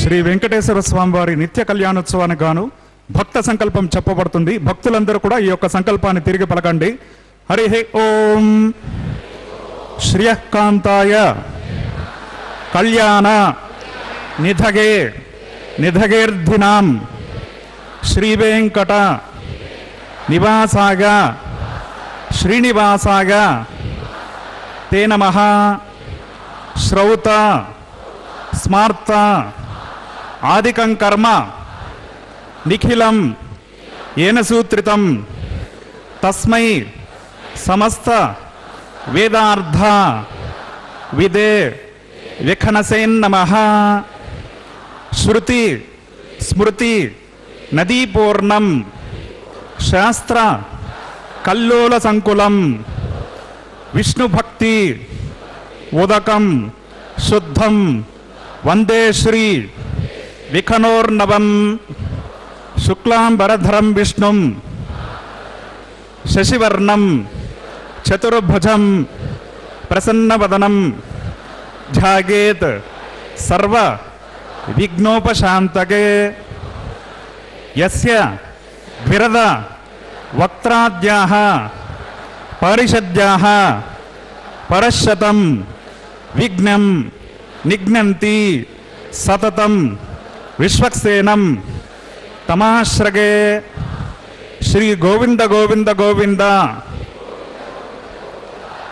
శ్రీ వెంకటేశ్వర స్వామి వారి నిత్య కళ్యాణోత్సవానికి గాను భక్త సంకల్పం చెప్పబడుతుంది. భక్తులందరూ కూడా ఈ యొక్క సంకల్పాన్ని తిరిగి పలకండి. హరి ఓం శ్రియకాంతాయ కళ్యాణ నిధగే నిధగేర్ధినాం శ్రీవేంకట నివాసాయ శ్రీనివాసాయ తే నమః శ్రౌత స్మార్త ఆదికం కర్మ నిఖిలం ఏన సూత్రితం తస్మై సమస్త వేదార్థ విదే విఖనసేన్నమః. శృతి స్మృతి నదీపూర్ణం శాస్త్ర కల్లోల సంకులం విష్ణుభక్తి ఉదకం శుద్ధం వందే శ్రీ విఖనోర్నవం. శుక్లాంబరధరం విష్ణుం శశివర్ణం చతుర్భుజం ప్రసన్నవదనం ధ్యాయేత్ సర్వ విఘ్నోపశాంతకే. యస్య ద్విరద వక్త్రాద్యాః పరిషద్యాః పరశతం విఘ్నం నిఘ్నంతి సతతం విశ్వక్సేనం తమాశ్రగే. శ్రీ గోవింద గోవింద గోవింద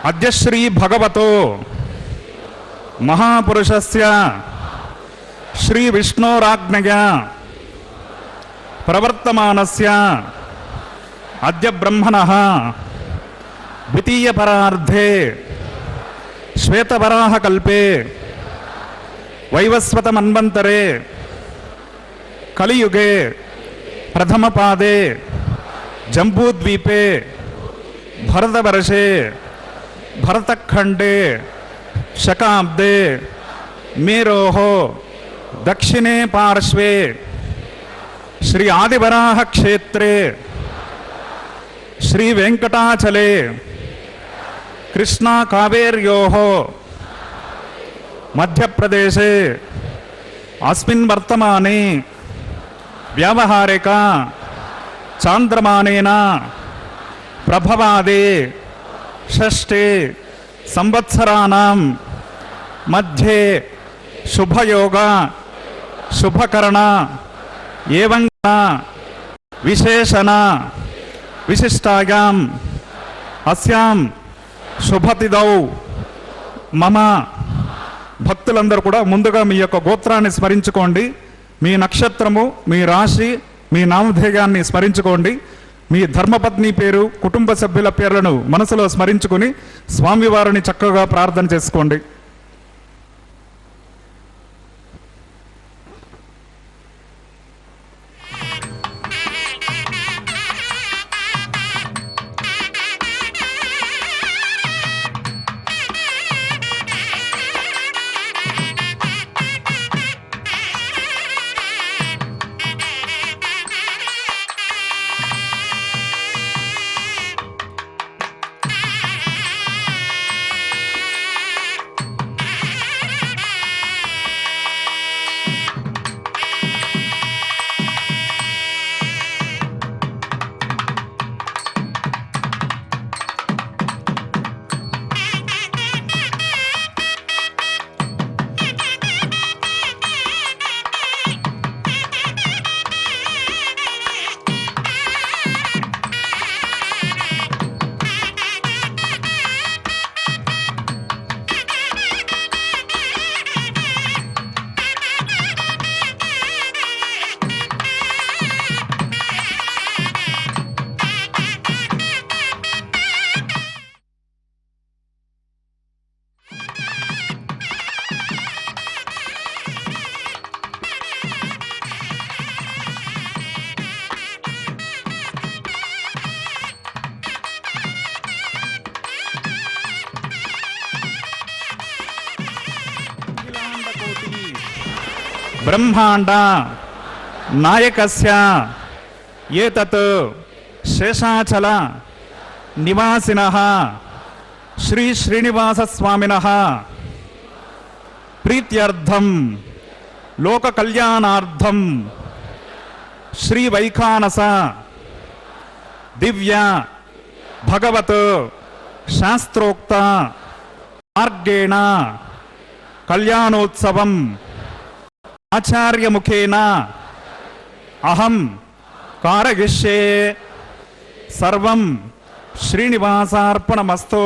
అద్య శ్రీ భగవతో మహాపురుషస్య శ్రీ విష్ణోరాజ్ఞయా ప్రవర్తమానస్య అద్య బ్రహ్మణః ద్వితీయ పరార్ధే శ్వేతవరాహ కల్పే వైవస్వత మన్వంతరే కలియుగే ప్రథమ పాదే జంబూద్వీపే భరతవర్షే భరతఖండే శకాబ్దే మేరోః దక్షిణే పార్శ్వే శ్రీ ఆదివరాహ క్షేత్రే శ్రీ వెంకటాచలే కృష్ణా కావేర్యోః మధ్యప్రదేశే అస్మిన్ వర్తమానే వ్యావహారిక చాంద్రమానేన ప్రభవాదే షష్ఠే సంవత్సరాణం మధ్యే శుభయోగ శుభకరణ ఏవం విశేషణ విశిష్టాయాం అస్యాం శుభతిథౌ మమ భక్తులందరూ కూడా ముందుగా మీ యొక్క గోత్రాన్ని స్మరించుకోండి. మీ నక్షత్రము, మీ రాశి, మీ నామధేయాన్ని స్మరించుకోండి. మీ ధర్మపత్ని పేరు, కుటుంబ సభ్యుల పేర్లను మనసులో స్మరించుకుని స్వామివారిని చక్కగా ప్రార్థన చేసుకోండి. బ్రహ్మాండ నాయకస్య ఏతత్ శేషాచల నివాసినః శ్రీ శ్రీనివాస స్వామినః ప్రీత్యర్థం లోక కళ్యాణార్థం శ్రీ వైఖానస దివ్య భగవత్ శాస్త్రోక్త మార్గేణ కళ్యాణోత్సవం ఆచార్యముఖేన అహం కారయిష్యే సర్వం శ్రీనివాసార్పణమస్తు.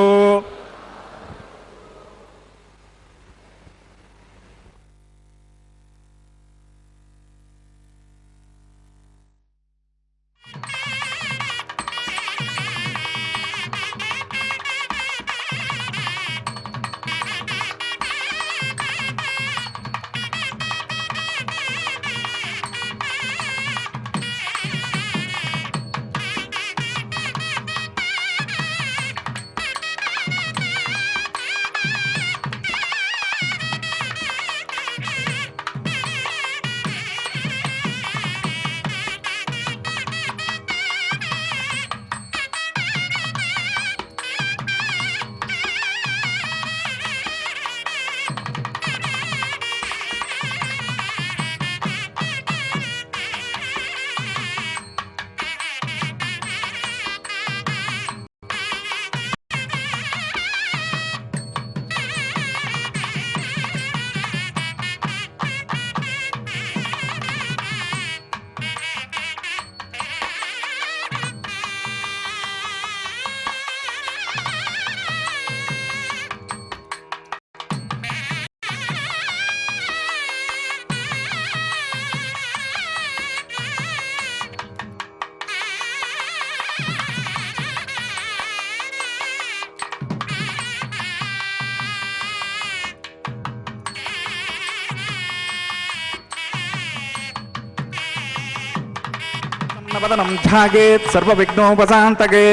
వదనం ధ్యాయేత్ సర్వవిఘ్నోపశాంతకే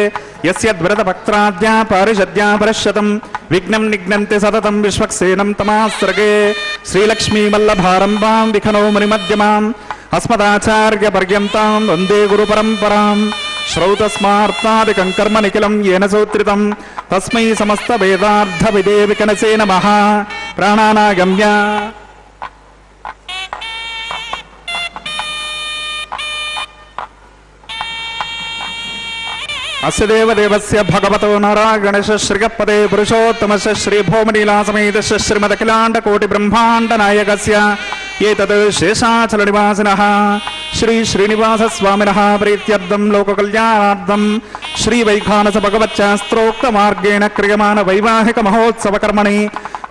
యస్యద్వ్రతభక్త్రాద్యా పారిషద్యా పరశ్యతం విఘ్నం నిఘ్నంతి సతతం విశ్వక్సేనం తమాస్త్రగే శ్రీలక్ష్మీవల్లభారంభాం విఖనో మునిమధ్యమాం అస్మదాచార్యపర్యంతాం వందే గురుపరంపరాం శ్రౌతస్మార్తాదికం కర్మ నిఖిలం येन సూత్రితం తస్మై సమస్త వేదార్థ విదే వికనసే నమః ప్రాణానాగమ్య अस्य देवदेवस्य भगवतो नारायणस्य श्रीगपते पुरुषोत्तमस्य श्रीभौमनीलासमेतस्य श्रीमदखिलाण्डकोटिब्रह्माण्डनायकस्य एतत् शेषाचलनिवासिनः श्री श्रीनिवासस्वामिनः प्रीत्यर्थं लोककल्याणार्थं श्रीवैखानस भगवच्शास्त्रोक्तमार्गेण क्रियमाण वैवाहिकमहोत्सवकर्मणि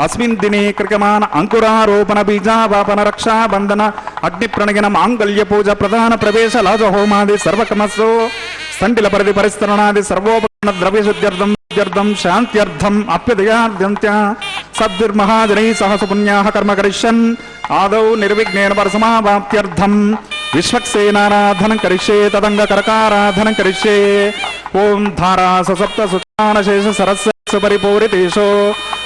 अस्मिन् दिने क्रियमाण अंकुरारोपण बीजावापन रक्षाबन्धन अग्निप्रणयन माङ्गल्यपूजा प्रधान प्रवेश लाजहोमादि सर्वकर्मसु संडिल परिधि परिस्तरणादि सर्वोपकरण द्रव्य शुद्ध्यर्थं शांत्यर्थम अप्यदयाद्यन्त्य सद्भिर्महाजनैः सह सुपुण्याः कर्म करिष्यन् आदौ निर्विघ्नेन परसमावाप्त्यर्थं विश्वक्सेनाराधनं करिष्ये तदङ्गकरकाराधनं करिष्ये ओम धारा सप्त सुचानशेष सरस्य सुपरिपूरितेषु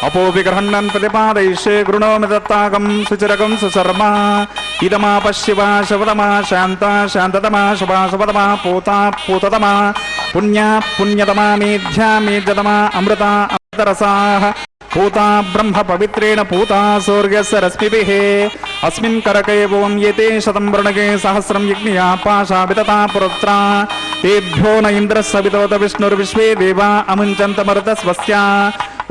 अपोपि गृह्णन् प्रतिपादयिष्ये गृणोमि दत्ताकं सुचिरकं सुशर्मा इदमापश्यवा शवतमा शान्ता शान्ततमा शुभा शुभतमा पूता पूततमा पुण्या पुण्यतमा मेध्या मेध्यतमा अमृता अमृतरसाः पूता ब्रह्म पवित्रेण पूता सूर्यस्य रश्मिभिः अस्मिन् करके ओम येते शतं वृणगे सहस्रं यज्ञया पाशा वितता पुरुत्रा तेभ्यो न इन्द्रस्य वितोत विष्णुर्विश्वे देवा अमुञ्चन्तमरुतस्वस्या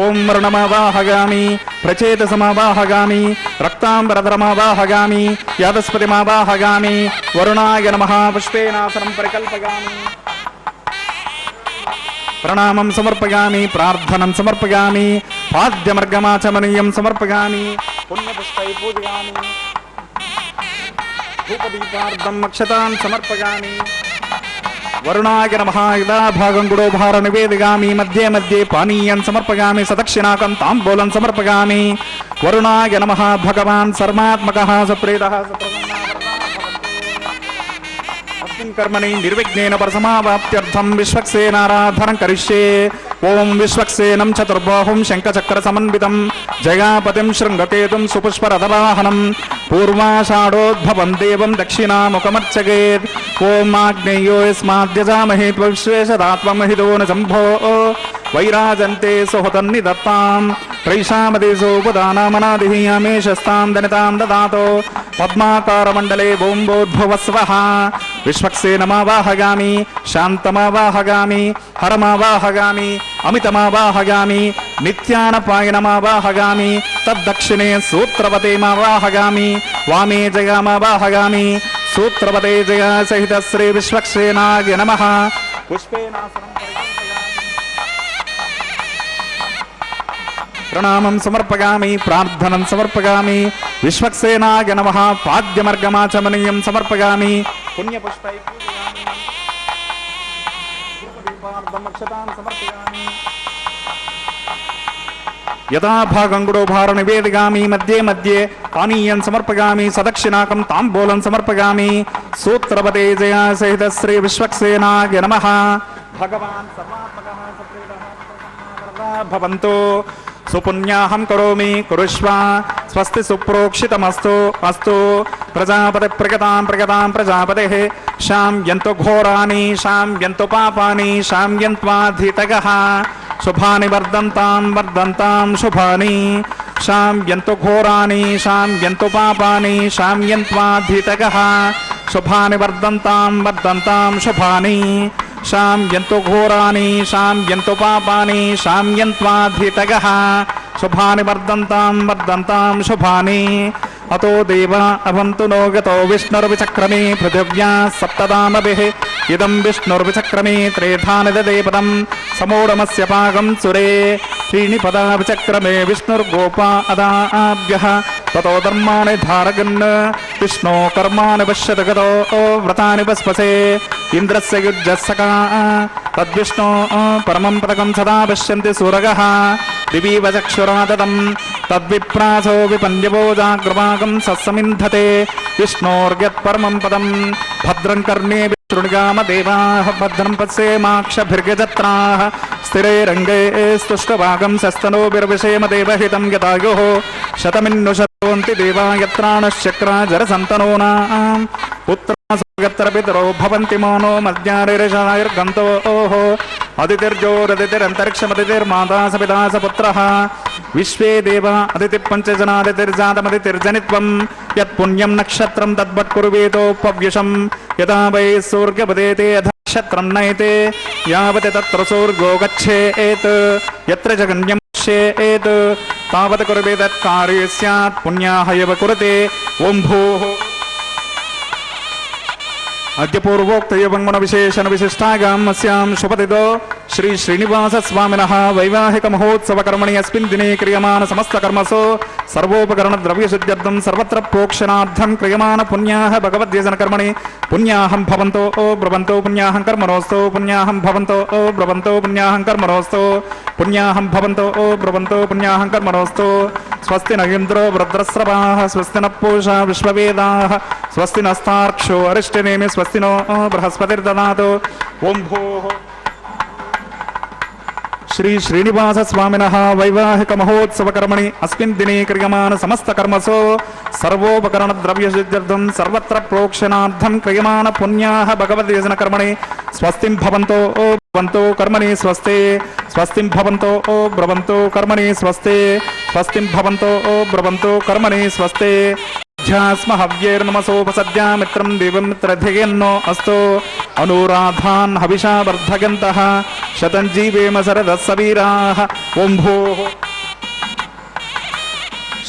ओम वर्णमावाहगामि प्रचेतसमावाहगामि रक्ताम्बरधरमावाहगामि यादस्पतिमावाहगामि वरुणाय नमः पुष्पेनासनं परिकल्पयामि प्रणामं समर्पयामि प्रार्थनं समर्पयामि पाद्यमर्गमाचमनीयं समर्पयामि पुण्यपुष्पै पूजयामि धूपदीपार्धं अक्षतान् समर्पयामि वरुणाय नमः यदा भागं गुडोभार निवेदयामि मध्ये मध्ये पानीयं समर्पयामि सदक्षिणाकं ताम्बूलं समर्पयामि वरुणाय नमः भगवान् सर्वात्मकः सप्रेतः कर्मणि निर्विघ्नेन परसमावाप्त्यर्थं विश्वक्सेनाराधनं करिष्ये ओम विश्वक्सेनं चतुर्बाहुं शंखचक्र समन्वितं जयापतिं शृंगकेतुं सुपुष्परथवाहनं पूर्वाषाढोद्भवं देवं दक्षिणामुखमर्चयेत् ओम आग्नेयो यस्माद्यजामहे त्वविश्वेशदात्वमहितो न शम्भो वैराजन्ते सुहृतन्निदत्तां त्रैशामदेशोपदानामनादिः यामेशस्तां दनितां ददातो पद्माकारमण्डले बोम्बोद्भवस्वः विश्वक्सेनमावाहगामि शान्तमावाहगामि हरमावाहगामि अमितमावाहगामि नित्यानपायनमावाहगामि तद्दक्षिणे सूत्रवतेमावाहगामि वामे जयामावाहगामि सूत्रवते जया सहित श्री विश्वक्सेनाय नमः पुष्पेनासनं प्रणामं समर्पयामि प्रार्थनं समर्पयामि विश्वक्सेनाय नमः पाद्यमर्गमाचमनीयं समर्पयामि पुण्यपुष्पै पूजयामि धूपदीपार्धं अक्षतान् समर्पयामि यदा भागं गुडोभार निवेदयामि मध्ये मध्ये पानीयं समर्पयामि सदक्षिणाकं ताम्बूलं समर्पयामि सूत्रवते जया सहित श्री विश्वक्सेनाय नमः भगवान् सर्वात्मकः सप्रेतः भवन्तु सुपुण्याहं करोमि कुरुष्व स्वस्ति सुप्रोक्षितमस्तु अस्तु प्रजापति प्रगतां प्रजापतेः शाम्यन्तु घोराणि शाम्यन्तु पापानि शाम्यन्त्वाधितगः शुभानि वर्धन्तां शुभानि शाम्यन्तु घोराणि शाम्यन्तु पापानि शाम्यन्त्वाधितगः शुभानि वर्धन्तां शुभानि शाम्यन्तु घोराणि शाम्यन्तु पापानि शाम्यन्त्वाधितगः शुभानि वर्धन्तां शुभानि अतो देवा अभन्तु नो गतो विष्णुर्विचक्रमे पृथिव्या सप्तदामभिः इदं विष्णुर्विचक्रमे त्रेधानि ददे पदं समूढमस्य पाकं सुरे त्रीणि पदा विचक्रमे विष्णुर्गोपा अदाभ्यः ततो धर्माणि धारयन् विष्णो कर्माणि पश्यत गतो व्रतानि वस्पसे इन्द्रस्य युज्यः सखा तद्विष्णो परमं पदकं सदा पश्यन्ति सूरगः दिवीव चक्षुरादतं तद्विप्रासो विपन्यवो जाग्रवागं सत्समिन्धते विष्णोर्यत्परमं पदं भद्रं कर्णेभिः शृणुगामदेवाः भद्रं पश्येमाक्षभिर्गजत्राः स्थिरैरङ्गे स्तुष्टभागं सस्तनोभिर्विषेम देवहितं यदायुः शतमिन्नुशतोऽन्ति देवा यत्राणश्चक्रा जरसन्तनूनां पुत्रासोऽत्र पितरो भवन्ति मानो मध्यानिर्षायर्गन्तोः अदितिर्जोरदितिरन्तरिक्षमदितिर्माता स पिता स पुत्रः विश्वे देवा अदितिः पञ्चजनादितिर्जातमदितिर्जनित्वं यत्पुण्यं नक्षत्रं तद्वत्कुर्वेतोपव्युषं यदा वै सूर्यपदेते नक्षत्रं नयते यावत् तत्र सूर्यो गच्छेत् यत्र जगन्यं पश्येत् तावत् कुर्वे तत्कार्ये स्यात् पुण्याः एव कुरुते ओं भूः अद्य पूर्वोक्तयवङ्गुण विशेषण विशिष्टागामस्यां शुभतितो श्री श्रीनिवास स्वामिनः वैवाहिक महोत्सव कर्मणि अस्मिन् दिने क्रियमाण समस्त कर्मसु सर्वोपकरण द्रव्य शुद्ध्यर्थं सर्वत्र प्रोक्षणार्थं क्रियमाण पुण्याः भगवद्यजन कर्मणि पुण्याहं भवन्तो ब्रवन्तो पुण्याहं कर्मणोऽस्तु पुण्याहं भवन्तो ब्रवन्तो पुण्याहं कर्मणोऽस्तु पुण्याहं भवन्तो ब्रवन्तो पुण्याहं कर्मणोऽस्तु स्वस्ति न इन्द्रो वृद्रस्रवाः स्वस्ति न पूषा विश्ववेदाः स्वस्ति नस्तार्क्ष्यो अरिष्टनेमि स्वस्ति नो बृहस्पतिर्ददातु ओं भूः श्री श्रीनिवास स्वामिनः वैवाहिक महोत्सव कर्मणि अस्मिन् दिने क्रियमाण समस्त कर्मसु सर्वोपकरण द्रव्य शुद्ध्यर्थं सर्वत्र प्रोक्षणार्थं क्रियमाण पुण्याः भगवद्यजन कर्मणि स्वस्तिं भवन्तो ब्रवन्तो कर्मणि स्वस्ते स्वस्तिं भवन्तो ब्रवन्तो कर्मणि स्वस्ते स्वस्तिं भवन्तो ब्रवन्तो कर्मणि स्वस्ते ध्यास्म हव्यैर्नमसोपसद्या मित्रं देवं मित्रधियन्नो अस्तु अनुराधान् हविषा वर्धयन्तः शतं जीवेम शरदः सवीराः ओं भूः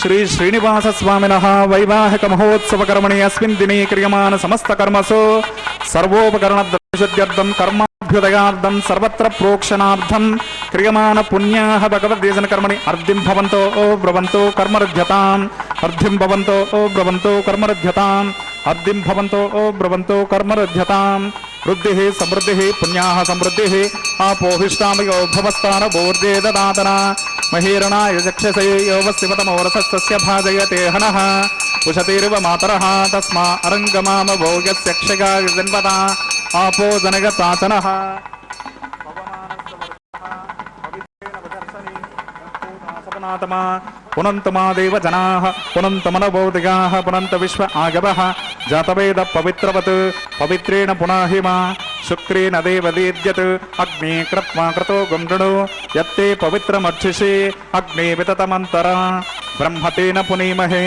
श्री श्रीनिवास स्वामिनः वैवाहिक महोत्सव कर्मणि अस्मिन् दिने क्रियमाण समस्त कर्मसु सर्वोपकरण द्रव्यशुद्ध्यर्थं कर्माभ्युदयार्थं सर्वत्र प्रोक्षणार्थं क्रियमाण पुण्याः भगवद्यजन कर्मणि अर्धिं भवन्तो ब्रवन्तो कर्मरुध्यताम् अर्धिं भवन्तो ब्रवन्तो कर्मरुध्यताम् अर्धिं भवन्तो ब्रवन्तो कर्मरुध्यताम् वृद्धिः समृद्धिः पुण्याः समृद्धिः आपोहिष्टामयो भवस्तान बोर्जे ददातना महीरणाय चक्षसे योवस्तिपतमोरसस्तस्य भाजयते हनः उशतिर्व मातरः तस्मा अरङ्गमाम भोगस्य क्षगाय जन्मता आपो जनगताचनः पुनन्तमा देव जनाः पुनन्तमनबोधिगाः पुनन्त विश्व आगवः जातवेद पवित्रवत् पवित्रेण पुनाहिमा शुक्रेण देवदीद्यत् अग्ने कृत्वा क्रतो गुण्डणो यत्ते पवित्रमर्चिषे अग्ने विततमन्तरा ब्रह्मतेन पुनीमहे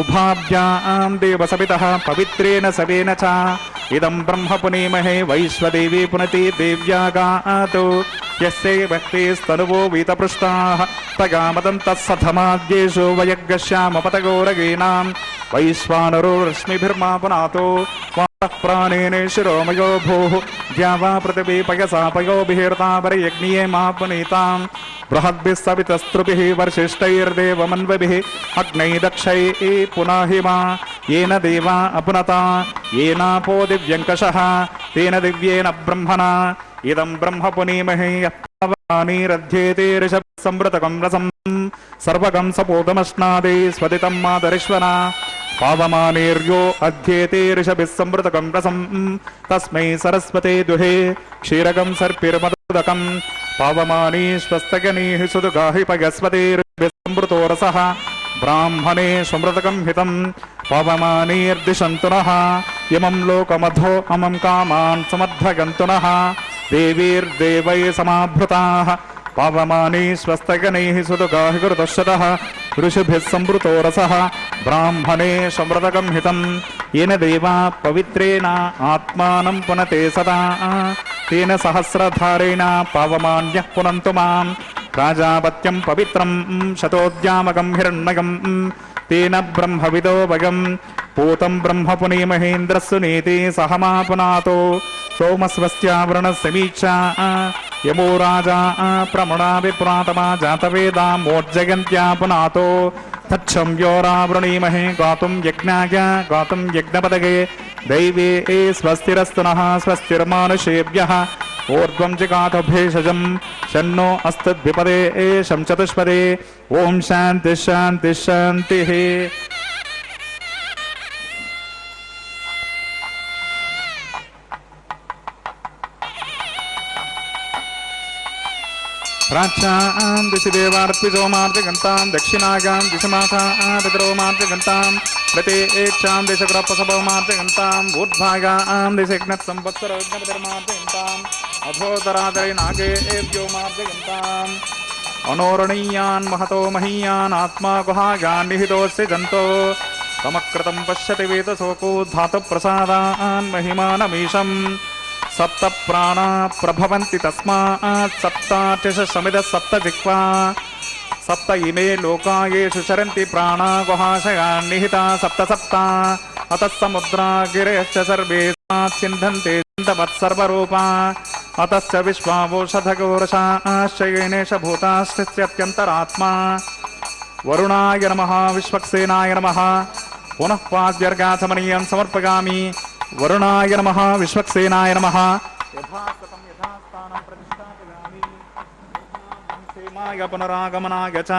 उभाभ्यां देवसवितः पवित्रेण सवेन च इदं ब्रह्म पुनीमहे वैश्वदेवी पुनति देव्यागातो यस्यै भक्तिस्तनुवो वीतपृष्टाः तगामदं तत्सधमाद्येषु वयग्श्यामपतगोरगीणां वैश्वानरो रश्मिभिर्मा पुनातो प्राणेन शिरोमयो भूः द्यावा पृथिवी पयसा पयोभिर्ता परियज्ञे मा पुनीताम् बृहद्भिस्सवितस्त्रुभिः वर्षिष्ठैर्देवमन्वभिः अग्नै दक्षैः पुनाहिमा येन देवा अपुनता येनापो दिव्यङ्कषः तेन दिव्येन ब्रह्मणा इदं ब्रह्म पुनीमहे यत्पावनीरध्येते ऋषभसंवृतकं रसं सर्वकं सपोतमश्नादे स्वदितं मातरिश्वना पावमानेर्यो अध्येते ऋषभिस्संवृतकं रसं तस्मै सरस्वते दुहे क्षीरकं सर्पिर्मदोदकं पावमानी स्वस्तगनीः सुदुगाहि पयस्वतेर्भिस्संवृतो रसः ब्राह्मणे समृतकं हितं पावमानीर्दिशन्तु नः इमं लोकमधो अमं कामान् समध्वगन्तु नः देवीर्देवैः समाभृताः पावमानी स्वस्तगनैः सुदुगाहि गुरुदशतः ऋषिभिः संवृतो रसः ब्राह्मणे समृतकं हितं येन देवा पवित्रेण आत्मानं पुनते सदा तेन सहस्रधारेण पावमान्यः पुनन्तु मां प्राजापत्यं पवित्रं शतोद्यामकं हिरण्मयं तेन ब्रह्मविदो वयं पूतं ब्रह्म पुनीमहेन्द्रस्सु नीति सहमा पुनातो सोमस्वस्यावृणस्समीक्षा यमो राजा प्रमणा विप्रातमा जातवेदा मोज्जयन्त्या पुनातो तच्छं योरावृणीमहे गातुं यज्ञाय गातुं यज्ञपदगे दैवे स्वस्तिरस्तु नः स्वस्तिर्मानुषेभ्यः ऊर्ध्वं जिगाथ भेषजं शन्नो अस्तिद्विपदे शं चतुष्पदे ओम शांति शांति शांति। प्राच्यां दिशि देवार्पिजोमार्जगन्तां दक्षिणागां दिशमासां पितरोमार्जगन्तां प्रत्येक्षां दिशग्रपसभोमार्जगन्ताम् ऊर्ध्वागां दिशग्नत्संवत्सरोग्नपतिर्मार्जगन्ताम् अधोतरादरे नागेभ्योमार्जगन्ताम् अनोरणीयान् महतो महीयान् आत्मा गुहागान् निहितोऽस्य जन्तो समकृतं पश्यति वेदशोको धातुप्रसादान् महिमानमीशम् सप्त प्राणा प्रभवन्ति तस्मात् सप्ताट्यश समिदः सप्त जिह्वा सप्त इमे लोका येषु चरन्ति प्राणा गुहाशयान् निहिता सप्त सप्ता अतः समुद्रा गिरयश्च सर्वे सिन्धन्ते सिन्धवत्सर्वरूपा अतश्च विश्वावोषधगोरशाश्च येनेश भूताश्चित्यन्तरात्मा। वरुणाय नमः विश्वक्सेनाय नमः पुनः पाद्यर्गाचमनीयं समर्पयामि। वरुणाय नमः विश्वक्सेनाय नमः यथास्थतं यथास्थानं प्रतिष्ठापयामि। सेमाय पुनरागमनाय च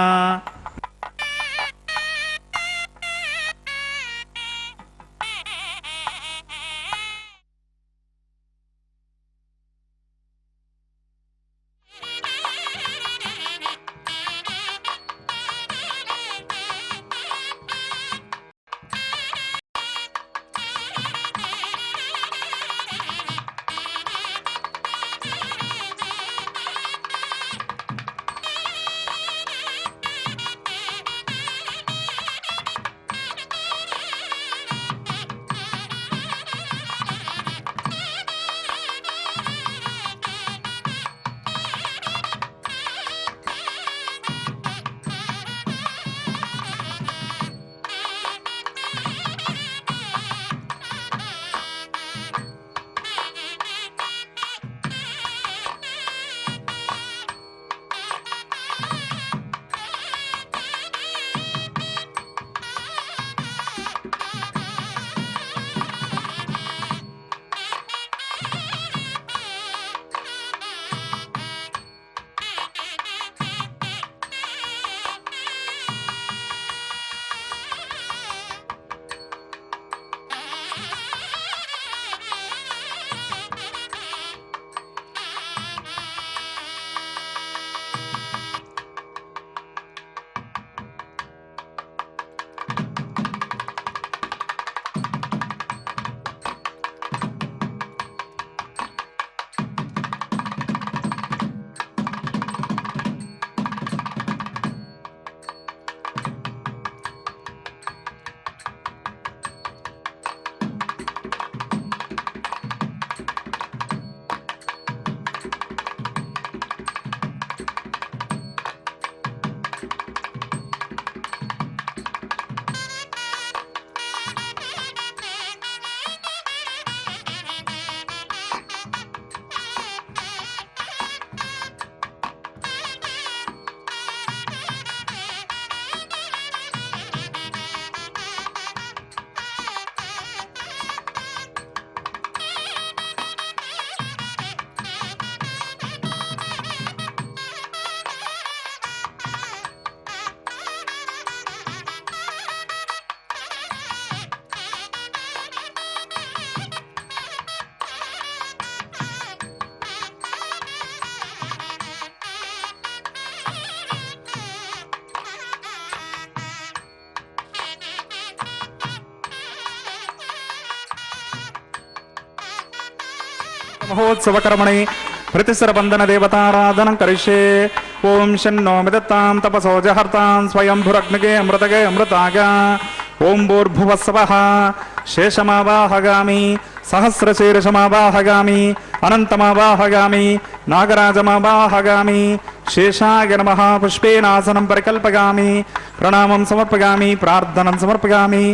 महोत्सवकर्मणि प्रतिसरबंधन देवताराधनं करिष्ये। ओम शन्नो मिदत्तां तपसो जहर्तां स्वयंभुरग्निगे अमृतगे अमृतागा। ओम भूर्भुवस्सवः शेषमावाहगामि सहस्रशीर्षमावाहगामि अनन्तमावाहगामि नागराजमावाहगामि। शेषाय नमः पुष्पेनासनं परिकल्पयामि प्रणामं समर्पयामि प्रार्थनं समर्पयामि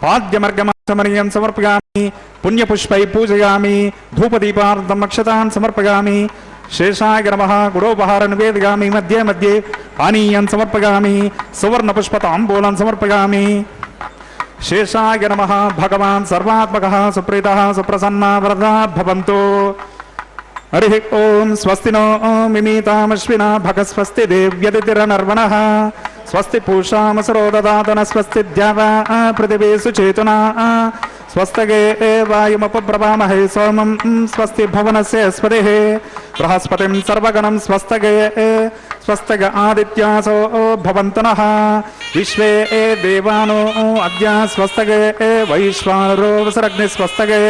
पाद्यमर्गमर्गमनीयं समर्पयामि पुण्यपुष्पै पूजयामि धूपदीपार्थं अक्षतान् समर्पयामि। शेषाय नमः गुडोपहारं निवेदयामि मध्ये मध्ये पानीयं समर्पयामि सुवर्णपुष्पताम्बूलं समर्पयामि। शेषाय नमः भगवान् सर्वात्मकः सुप्रीतः सुप्रसन्ना वरदा भवन्तु। हरिः ओम स्वस्ति नो मिमीतामश्विना भगस्वस्ति देव्यतिथिरनर्वणः स्वस्ति पूषामसरो ददातन स्वस्ति द्यावा पृथिवी सुचेतना स्वस्तगे वायुमपब्रवामहे सोमं स्वस्ति भुवनस्य स्पतिः बृहस्पतिं सर्वगणं स्वस्तगे स्वस्तग आदित्यासो भवन्तु नः विश्वे देवानो अद्य स्वस्तगे वैश्वानरो वसुरग्निः स्वस्तगे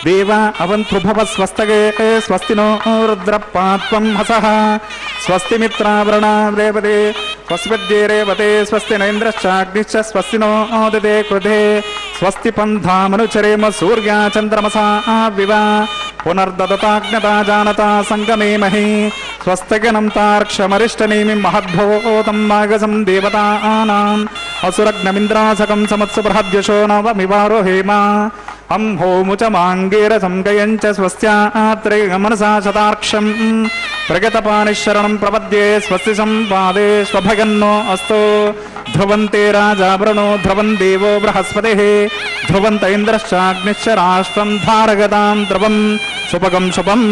देवा अवन्तु भव स्वस्तगे स्वस्ति नो रुद्रपात्वं हसः स्वस्ति मित्रावरुणा रेवते स्वस्ति रेवते स्वस्ति नैन्द्रश्चाग्निश्च स्वस्ति नो ददे कृते स्वस्ति पन्थामनुचरेम सूर्या चन्द्रमसा विवा पुनर्ददताज्ञता जानता सङ्गमे महि स्वस्तिगनं तार्क्षमरिष्टनेमिं महद्भूतं नागसं देवतानाम् असुरग्नमिन्द्रासकं समत्सु बृहद्यशो नवमिवारोहेमा अंहोमुच माङ्गीरसं गयञ्च स्वस्यात्रेगमनसा शतार्क्षं प्रगतपानिशरणं प्रपद्ये स्वस्ति सम्पादे स्वभगन्नो अस्तु ध्रुवन्ते राजावृणो ध्रुवन् देवो बृहस्पतिः ध्रुवन्त इन्द्रश्चाग्निश्च राष्ट्रं धारगतां ध्रुवं शुभगं शुभम्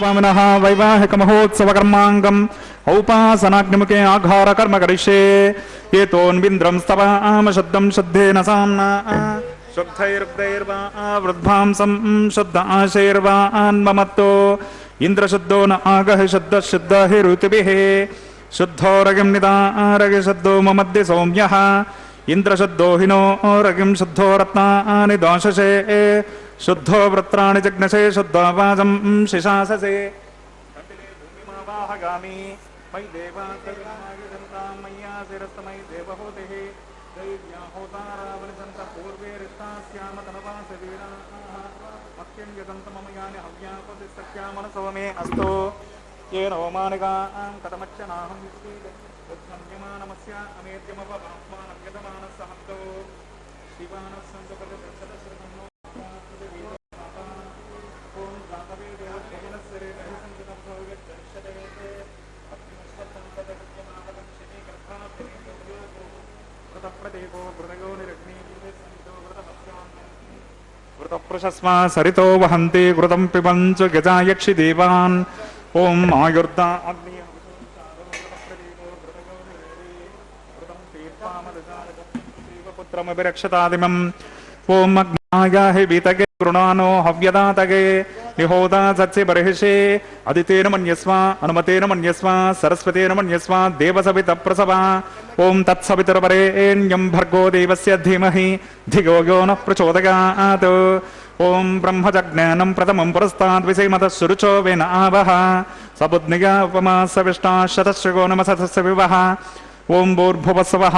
स्वामिनः वैवाहिकमहोत्सवकर्माङ्गम् औपासनाग्निमुखे आघारकर्म करिष्ये एतोन्विन्द्रं स्तवाम शुद्धं शुद्धेन साम्ना शुद्धैर्दैर्वा वृद्धांसं शुद्ध आशैर्वान्ममत्तो इन्द्रशुद्धो न आगः शुद्ध शुद्ध हि ऋतुभिः शुद्धो रगिं निदारगि शुद्धो ममध्ये सौम्यः इन्द्रशुद्धो हिनो रगिं शुद्धो रत्नानि दाशसे शुद्धो वृत्राणि जग्नसे शुद्धवाजं शिशाससे भूमिमावाहगामि मयि देवान्तर्गमागिदन्तां मय्या शिरस्तमयि देवहूतिः दैव्याहोतारावनिसन्त पूर्वे रिष्टास्याम तनवासवीराः मह्यं यदन्त मम यानि हव्यापतिस्तक्या मनसो मे अस्तु येन होमानिकां कथमच्चनाहं यमानमस्य अमेद्यमपमात्मानं यजमानस्सहन्तो शिवानस्सन्तपदसदश्रमं ओं जातवे देवशयनस्य रहिसंगतं भवत्यर्षते अग्निश्वतन्तदग्यमावतं शनीगर्भाभिनेन्द्रयोगो व्रतप्रदेवो व्रतयो निरग्निपूर्वसंहितो व्रतमस्यान्नं व्रतप्रशस्मा सरितो वहन्ति घृतं पिबञ्च गजा यक्षि देवान् ओम आयुर्दा अग्नि पुत्रमभिरक्षतादिमम् ओम अग्नायाहि वीतगे गृणानो हव्यदातगे निहोदा सत्सि बर्हिषे अदितेन मन्यस्वा अनुमतेन मन्यस्वा सरस्वतेन मन्यस्वा देवसवितप्रसवा ओम तत्सवितुर्वरेण्यं भर्गो देवस्य धीमहि धियो यो नः प्रचोदयात् ओम ब्रह्मजज्ञानं प्रथमं पुरस्ताद् विषयमतः सुरुचो वेन आवह सबुद्निगा उपमा सविष्टा शतश्रगो नमसतस्य विवः ओम भूर्भुवस्वः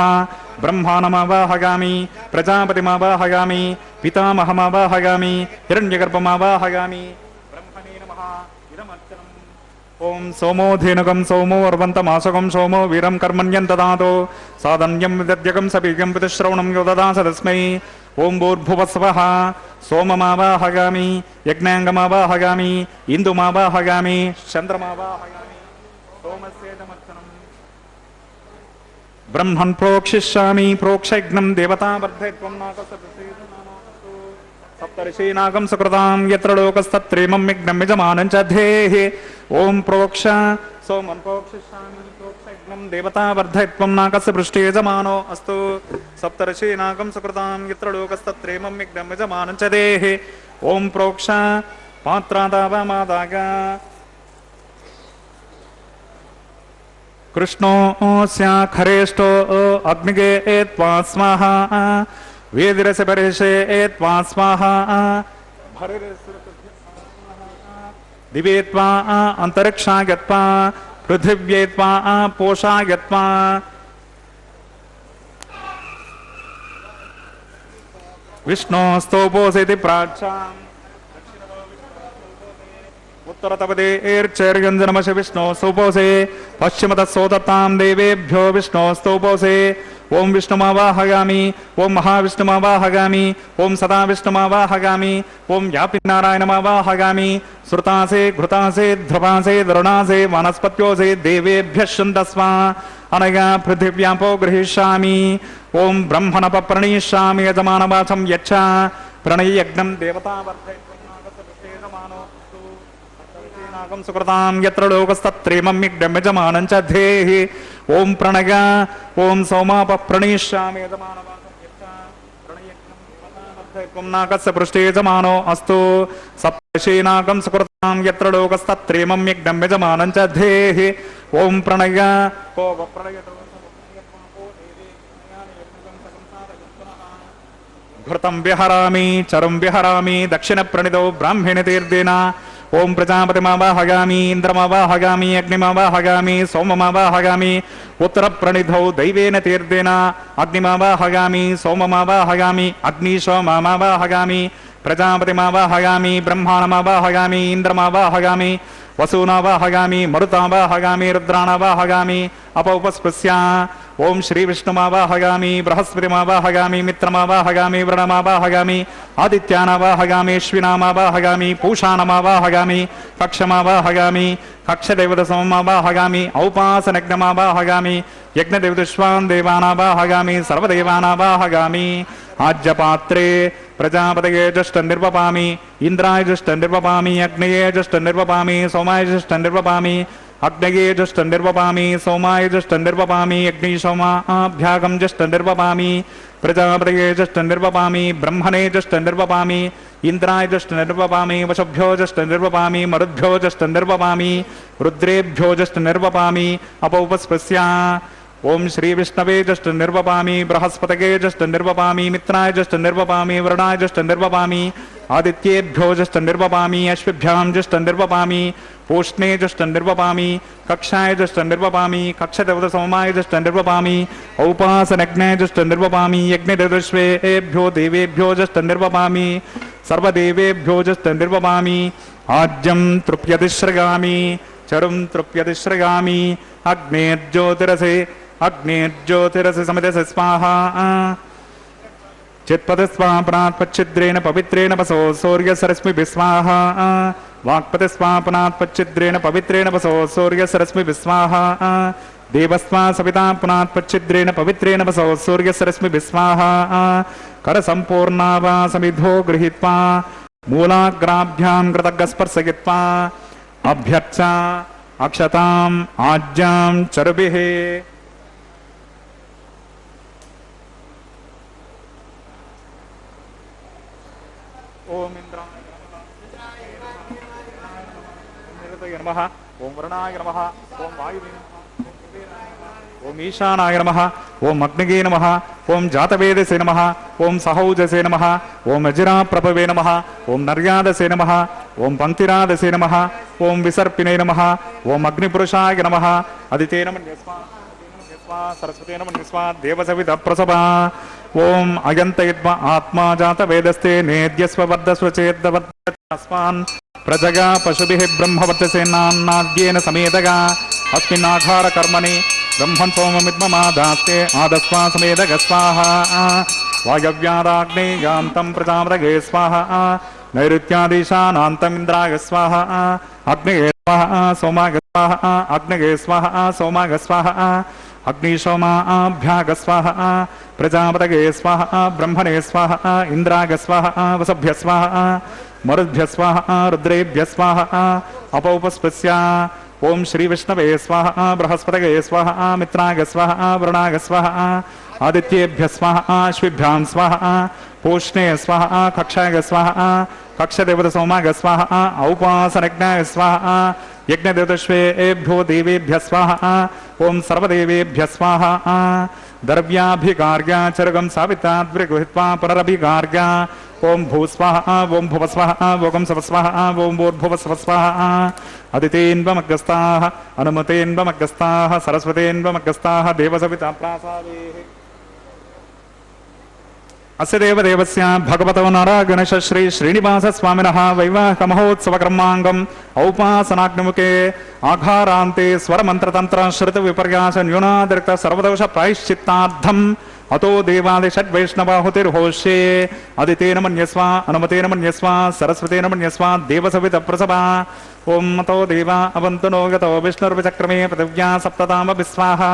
ब्रह्माणमावाहगामि प्रजापतिमावाहगामि पितामहमावाहगामि हिरण्यगर्भमावाहगामि ब्रह्मणे नमः इदमर्चनम् ओम सोमो धेनुकं सोमो अर्वन्तमासकं सोमो वीरं कर्मण्यं ददातु साधन्यं विदद्यकं सपीकं पितृश्रवणं यो ददास तस्मै ओम भूर्भुवस्वः सोममावाहगामि यज्ञाङ्गमावाहगामि इन्दुमावाहगामि चन्द्रमावाहगामि सोमस्येदमर्चनम् ब्रह्मन् प्रोक्षिष्यामि प्रोक्षयज्ञं देवता वर्धयत्वं नाकसदसेतु सप्तर्षीनागं सुकृतां यत्र लोकस्तत्रेमं यज्ञं यजमानं च धेः ओम प्रोक्ष सोमन् प्रोक्षिष्यामि प्रोक्षयज्ञं देवता वर्धयत्वं नाकस्य पृष्ठे यजमानो अस्तु सप्तर्षीनागं सुकृतां यत्र लोकस्तत्रेमं यज्ञं यजमानं च धेः ओम प्रोक्ष पात्रादावमादाग कृष्णोऽस्य खरेष्टो अग्निगे त्वा स्वाहा वेदिरस्य परिषे त्वा स्वाहा दिवे त्वा अंतरिक्षा गत्वा पृथिव्ये त्वा पोषा गत्वा विष्णोस्तोपोसेति प्राच्याम् उत्तरतपदेर्चैर्गञ्जनमशि विष्णो स्तोपोसे पश्चिमतः सोदत्तां देवेभ्यो विष्णो स्तोपोसे ओम विष्णुमावाहगामि ओम महाविष्णुमावाहगामि ओम सदा विष्णुमावाहगामि ओम व्यापि नारायणमावाहगामि श्रुतासे घृतासे ध्रुवासे दरुणासे वनस्पत्योसे देवेभ्यः शुन्दस्वा अनया पृथिव्यापो गृहीष्यामि ओम ब्रह्मणप्रणीष्यामि यजमानवाचं यच्छ प्रणययज्ञं देवता वर्धयत्वं सुकृतां यत्र लोकस्तत्रेमं यज्ञं यजमानं च धेः ओम प्रणय ओम सोमापप्रणीष्यामि यजमानवाचं यच्छ प्रणययज्ञं देवता वर्धयत्वं नाकस्य पृष्ठे यजमानो अस्तु सप्तर्षीनागं सुकृतां यत्र लोकस्तत्रेमं यज्ञं यजमानं च धेः ओम प्रणय घृतं विहरामि चरुं विहरामि दक्षिणप्रणितौ ब्राह्मणे तीर्देन ओम प्रजापतिमावाहगामि इंद्रमावाहगामि अग्निमावाहगामि सोममावाहगामि उत्तरप्रणिधौ दैवेन तीर्देन अग्निमावाहगामि सोममावाहगामि अग्निशोममावाहगामि प्रजापतिमावाहगामि ब्रह्माणमावाहगामि इंद्रमावाहगामि वसूनावाहगामि मरुतावाहगामि रुद्राणावाहगामि अपौपस्पृश्य ओम श्री विष्णुमावाहगामि बृहस्पतिमावाहगामि मित्रमावाहगामि वृणमावाहगामि आदित्यानावाहगामि अश्विनामावाहगामि पूषाणमावाहगामि कक्षमावाहगामि कक्षदेवतसममावाहगामि औपासनज्ञमावाहगामि यज्ञदेवतश्वान् देवानावाहगामि सर्वदेवानावाहगामि आज्यपात्रे ప్రజాపతయే జష్ట నిర్వపామి ఇంద్రాయ జష్ట నిర్వపామి అగ్నయే జష్ట నిర్వపామి సోమాయ జష్ట నిర్వపామి అగ్నయే జష్ట నిర్వపామి సోమాయ జష్ట నిర్వపామి అగ్ని సోమాభ్యాగం జష్ట నిర్వపామి ప్రజాపతయే జష్ట నిర్వపామి బ్రహ్మణే జష్ట నిర్వపామి ఇంద్రాయ జష్ట నిర్వపామి వశభ్యో జష్ట నిర్వపామి మరుద్భ్యో జష్ట నిర్వపామి రుద్రేభ్యో జష్ట నిర్వపామి అపౌపస్పస్య ఓం శ్రీ విష్ణవే జష్ట నిర్వపామి బృహస్పతగే జష్ట నిర్వపామి మిత్రాయ జష్ట నిర్వపామి వరుణాయ జష్ట నిర్వపామి ఆదిత్యేభ్యో జష్ట నిర్వపామి అశ్విభ్యాం జష్ట నిర్వపామి పూష్ణే జష్ట నిర్వపామి కక్షాయ జష్ట నిర్వపామి కక్షదేవత సోమాయ జష్ట నిర్వపామి ఔపాసనజ్ఞాయ జష్ట నిర్వపామి యజ్ఞదేవశ్వేభ్యో దేవేభ్యో జష్ట నిర్వపామి సర్వదేవేభ్యో జష్ట నిర్వపామి ఆజ్యం తృప్యతిశ్రగామి చరుం తృప్యతిశ్రగామి అగ్నేర్జ్యోతిరసి సమిదసి స్వాహా చిత్పతి స్వాపనాత్ పచ్చిద్రేణ పవిత్రేణ వసో సూర్యసరస్మి విస్వాహా వాక్పతి స్వాపనాత్ పచ్చిద్రేణ పవిత్రేణ వసో సూర్యసరస్మి విస్వాహా దేవస్వా సవితా పునాత్ పచ్చిద్రేణ పవిత్రేణ వసో సూర్యసరస్మి విస్వాహా కర సంపూర్ణావా సమిధో గృహీత్వా మూలాగ్రాభ్యాం కృతజ్ఞస్పర్శయిత్వా అభ్యర్చ అక్షతాం ఆజ్యాం చరుభిః ఓం ఇంద్రాయ నమః ఓం వరుణాయ నమః ఓం వాయువే ఓం ఈశానాయ నమః ఓం అగ్నిగే నమః ఓం జాతవేదసే నమః ఓం సహౌజసే నమః ఓం అజిరాప్రభవే నమః ఓం నర్యాదసే నమః ఓం పంక్తిరాదసే నమః ఓం విసర్పిణే నమః ఓం అగ్నిపురుషాయ నమః అదితేన మన్యస్మా సరస్వతేన మన్యస్మా దేవసవిత ప్రసభా ఓం అయంతయద్మ ఆత్మా జాతవేదస్తే నేద్యస్వ వర్ధస్వ చేద్దవస్మాన్ ప్రజగా పశుభిః బ్రహ్మవర్చసేనాన్నాద్యేన సమేతగా అస్మిన్నాఘార కర్మణి బ్రహ్మన్ సోమమిద్మమాదాస్తే ఆదస్వా సమేదగ స్వాహా వాయవ్యాదాగ్నేయాంతం ప్రజామృగే స్వాహా నైరుత్యాదీశానాంతం ఇంద్రాయ స్వాహా అగ్నిగే స్వాహా సోమాగ స్వాహా అగ్నిగే స్వాహా సోమాగ స్వాహా అగ్నిశోమాభ్యాగ స్వాహా ప్రజాపతగే స్వాహా బ్రహ్మణే స్వాహా ఇంద్రాగ స్వాహా వసభ్య స్వాహా మరుద్భ్య స్వాహా రుద్రేభ్య స్వాహా అపౌపస్పస్య ఓం శ్రీ విష్ణవే స్వాహా బృహస్పతగే స్వాహా మిత్రాగ స్వాహా వరుణాగ స్వాహా ఆదిత్యేభ్య స్వాహా అశ్విభ్యాం స్వాహా పూష్ణే స్వాహా కక్షాగ స్వాహా కక్షదేవత సోమాగ స్వాహా ఔపాసనజ్ఞాయ స్వాహా యజ్ఞదేవతశ్వేభ్యో దేవేభ్య స్వాహా ఓం సర్వదేవేభ్య స్వాహా ద్రవ్యాభికార్య చరగం సావితాద్విగృహీత్వా పునరభికార్య ఓం భూస్వాహా ఓం భువస్వాహా ఓం సవస్వాహా ఓం భూర్భువస్వస్వాహా అదితేన్వమగ్రస్తాః అనుమతేన్వమగ్రస్తాః సరస్వతేన్వమగ్రస్తాః దేవసవితా ప్రాసాదేః అస్య దేవదేవస్య భగవతో నారాయణశ శ్రీ శ్రీనివాస స్వామినః వైవాహిక మహోత్సవ కర్మాంగం ఔపాసనాగ్నిముఖే ఆఘారాంతే స్వరమంత్రతంత్ర శృతి విపర్యాస న్యూనాదిరిక్త సర్వదోష ప్రాయశ్చిత్తార్థం అతో దేవాది షడ్వైష్ణవాహుతిర్హోష్యే అదితేన మన్యస్వ అనుమతేన మన్యస్వ సరస్వతేన మన్యస్వ దేవసవిత ప్రసభా ఓం అతో దేవా అవంతు నో గతో విష్ణుర్విచక్రమే పృథివ్యా సప్తతామ విస్వాహా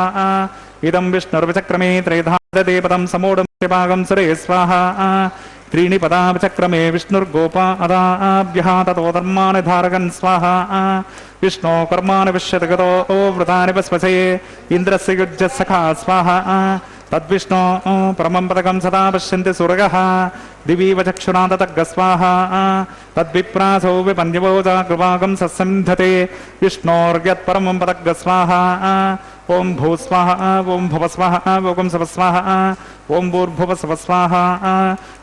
ఇదం విష్ణుర్విచక్రమే త్రైధాదేపదం సమూఢం భాగం సురే స్వాహా त्रीणि पदाचक्रमे विष्णुर्गोपा अदाभ्यः ततो धर्मानि धारकन् स्वाहा विष्णो कर्माणि विश्यति गतो वृतानि वस्वसे इन्द्रस्य युज्य सखा स्वाहा तद्विष्णो परमं पदकं सदा पश्यन्ति सुरगः दिवीव चक्षुना ततग्ग स्वाहा तद्विप्रासो विपन्यवोजा कृपाकं सस्सन्धते विष्णोर्यत्परमं पदग्ग स्वाहा ओं भूस्वाहा ओं भवस्वाहा ओं सवस्वाहा ओं भूर्भुवस्वस्वाहा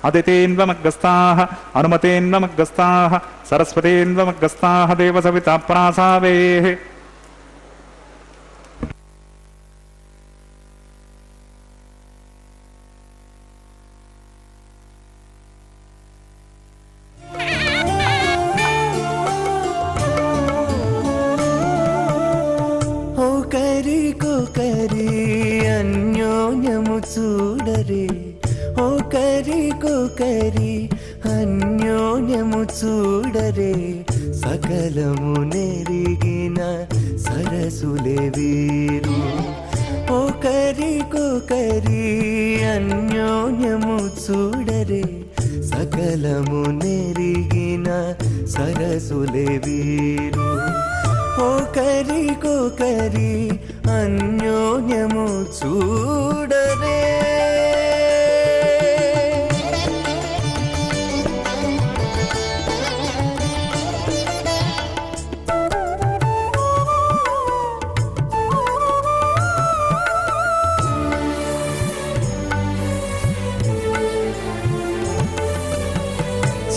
अदितेन्वमग्गस्ताः अनुमतेन्वमग्गस्ताः सरस्वतेन्वमग्गस्ताः देवसविता प्रासावेः చూడరే ఓ కరికో కరి అన్యోన్యము చూడరే సకలము నెరిగిన సరసులే వీరు ఓ కరికో కరి అన్యోన్యము చూడరే సకలము నెరిగిన సరసులే వీరు ఒకరికొకరి అన్యోన్యము చూడరే.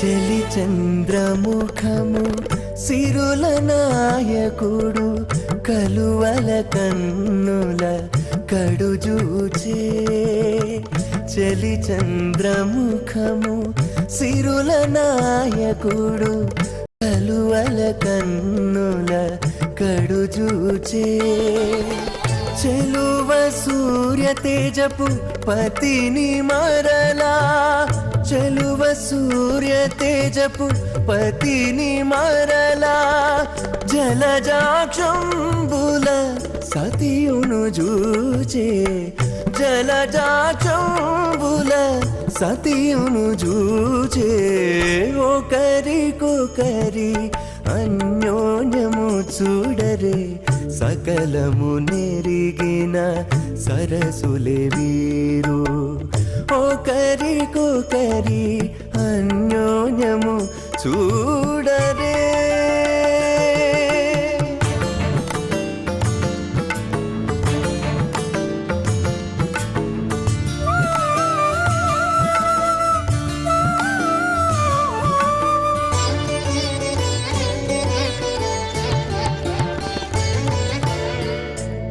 చలి చంద్రముఖము సిరుల నాయకుడు కలువల కన్నుల కడుజూచే. చలి చంద్రముఖము సిరుల నాయకుడు కలువల కన్నుల కడుజూచే. చెలువ సూర్య తేజపు పతిని మరలా చెలువ సూర్య తేజపు పతిని మరలా జలజాక్షంబుల సతియును జూచే. జలజాక్షంబుల సతియును జూచే. ఒకరికొకరి అన్యోన్యము చూడరే సకలము నెరిగిన సరసులే వీరు ఒకరికొకరి అన్యోన్యము చూడరే.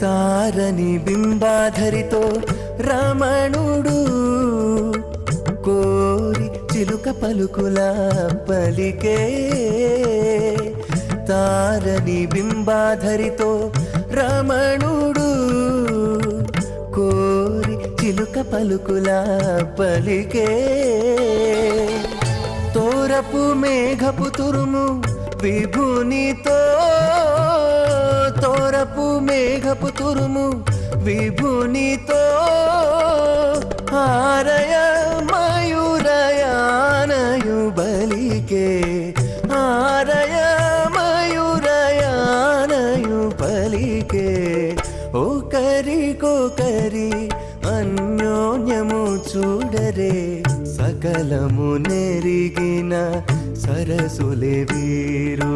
తారని బింబాధరితో రమణుడు కోరి చిలుక పలుకుల పలికే. తారని బింబాధరితో రమణుడు కోరి చిలుక పలుకుల పలికే. తోరపు మేఘపు తురుము విభునితో తోరపు మేఘపు తురుము విభునితో హారయ మయూరయానయు బలికే. హారయ మయూరయానయు బలికే. ఒకరికొకరి అన్యోన్యము చూడరే సకలము నెరిగిన సరసులే వీరు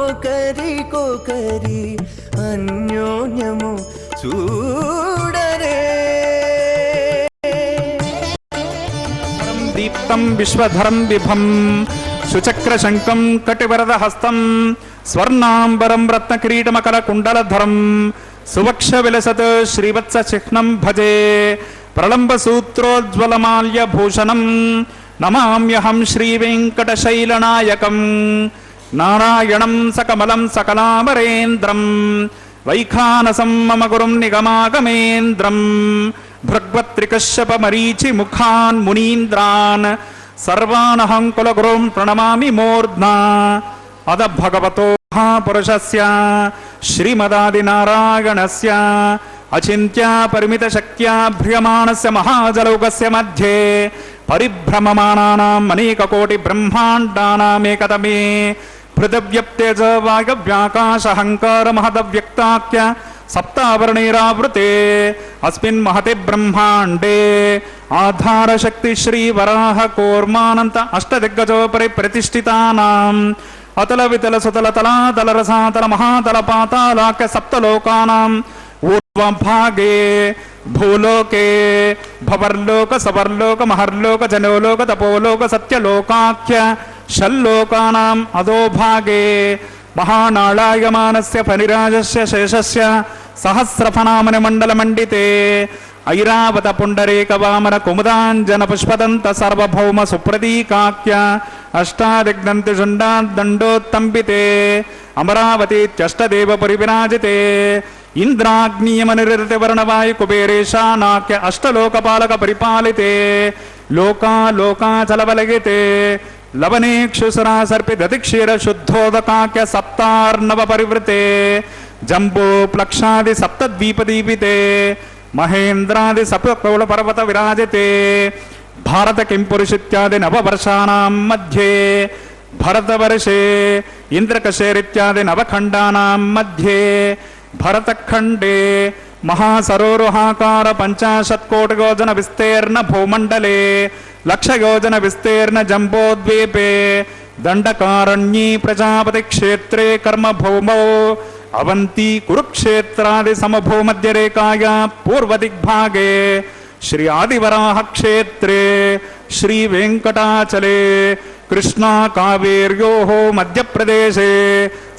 ఒకరికొకరి అన్యోన్యము చూడరే. దీప్తం విశ్వధరం విభం సుచక్రశంకం కటివరదహస్తం స్వర్ణాంబరం రత్నకిరీటమకర కుండలధరం సువక్ష విలసత్ శ్రీవత్స చిహ్నం భజే. ప్రళంబ సూత్రోజ్వలమాల్య భూషణం నమామ్యహం శ్రీవేంకటశైలనాయకం. నారాయణం సకమలం సకలామరేంద్రం వైఖానసం మమ గురుం నిగమాగమేంద్రం. భృగ్వత్రికశ్యప మరీచి ముఖాన్ మునీంద్రాన్ సర్వానహం కులగురుం ప్రణమామి మూర్ధ్నా. అద భగవతో మహాపురుషస్య శ్రీమదాదినారాయణస్య అచింత్య పరిమిత శక్త్యా భ్రియమాణస్య మహాజలౌకస్య మధ్యే పరిభ్రమమానానాం అనేక కోటి బ్రహ్మాండానామేకతమే. పృథివ్యప్తేజ వాయవ్యాకాశహంకార మహదవ్యక్తాఖ్య సప్తావరణైరావృతే అస్మిన్ మహతి బ్రహ్మాండే ఆధారశక్తి శ్రీవరాహ కూర్మానంత అష్టదిగ్గజోపరి ప్రతిష్ఠితానాం అతల వితల సుతల తలాతల రసాతల మహాతల పాతాళాఖ్య సప్తలోకానాం ఊర్ధ్వభాగే భూలోకే భవర్లోక సవర్లోక మహర్లోక జనోలోక తపోలోక సత్యలోకాఖ్య షల్లోకానాం అధోభాగే మహానాళాయమానస్య ఫణిరాజస్య శేషస్య సహస్రఫనామని మండలమండితే ఐరావత పుండరీక వామన కుముదాంజన పుష్పదంత సార్వభౌమ సుప్రతీకాఖ్య అష్టాదిగ్నంతి శుండాదండోత్తంబితే అమరావతీత్యష్టదేవపురి విరాజితే ఇంద్రాగ్నియమనిరతి వర్ణవాయు కుబేరేశానాఖ్య అష్టలోకపాలక పరిపాలితే లోకాలోకాచలవలగితే లవనేక్షుసురా సర్పి దతిక్షీర శుద్ధోదకాఖ్య సప్తార్ణవ పరివృతే జంబో ప్లక్షాది సప్తద్వీపదీపితే మహేంద్రాది సప్తకౌళ పర్వత విరాజితే ಭಾರತ ಕಿಂಪುರುಷಿತ್ಯಾದಿ ನವವರ್ಷಾಣಾಂ ಮಧ್ಯೆ ಭರತವರ್ಷೆ ಇಂದ್ರಕಶೇರಿತ್ಯಾದಿ ನವಖಂಡಾನಾಂ ಮಧ್ಯೆ ಭರತಖಂಡೇ ಮಹಾಸರೋರುಹಾಕಾರ 50 ಕೋಟಿಯೋಜನ ವಿಸ್ತೀರ್ಣ ಭೂಮಂಡಲೆ 1,00,000 ಯೋಜನ ವಿಸ್ತೀರ್ಣ ಜಂಬೋದ್ವೀಪೆ ದಂಡಕಾರಣ್ಯೇ ಪ್ರಜಾಪತಿ ಕ್ಷೇತ್ರೇ ಕರ್ಮಭೂಮೌ ಅವಂತಿ ಕುರುಕ್ಷೇತ್ರಾದಿ ಸಮಭೂಮಧ್ಯರೇಖಾಯ ಪೂರ್ವದಿಗ್ಭಾಗೆ ಶ್ರೀ ಆದಿವರಾಹ ಕ್ಷೇತ್ರೇ ಶ್ರೀ ವೆಂಕಟಾಚಲೆ ಕೃಷ್ಣಾ ಕಾವೇರ್ಯೋಃ ಮಧ್ಯಪ್ರದೇಶೆ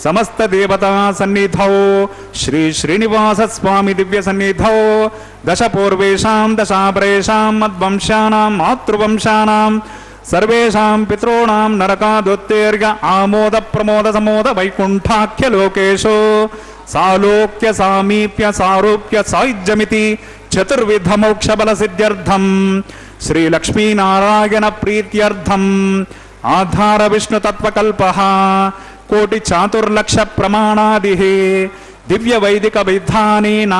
ಸಮಸ್ತ ದೇವತಾ ಸನ್ನಿಧೌ ಶ್ರೀ ಶ್ರೀನಿವಾಸ ಸ್ವಾಮಿ ದಿವ್ಯ ಸನ್ನಿಧೌ ದಶ ಪೂರ್ವೇಶಾಂ ದಶಾಪರೇಶಾಂ ಮದ್ವಂಶಾನಾಂ ಮಾತೃವಂಶಾನಾಂ ಸರ್ವೇಷಾಂ ಪಿತॄಣಾಂ ನರಕಾದುತ್ತೇರ್ಯ ಆಮೋದ ಪ್ರಮೋದ ಸಮೋದ ವೈಕುಂಠಾಖ್ಯ ಲೋಕೇಶು ಸಾಲೋಕ್ಯ ಸಾಮೀಪ್ಯ ಸಾರೂಪ್ಯ ಸಾಯುಜ್ಯಮಿತಿ ಚತುರ್ವಿಧ ಮೋಕ್ಷ ಬಲ ಸಿದ್ಧ್ಯರ್ಥಂ ಶ್ರೀ ಲಕ್ಷ್ಮೀನಾರಾಯಣ ಪ್ರೀತ್ಯರ್ಥಂ ಆಧಾರ ವಿಷ್ಣು ತತ್ವಕಲ್ಪಃ ಕೋಟಿ ಚಾತುರ್ಲಕ್ಷ ಪ್ರಮಾಣಾದಿಃ ದಿವ್ಯ ವೈದಿಕ ವಿಧಾನೇನ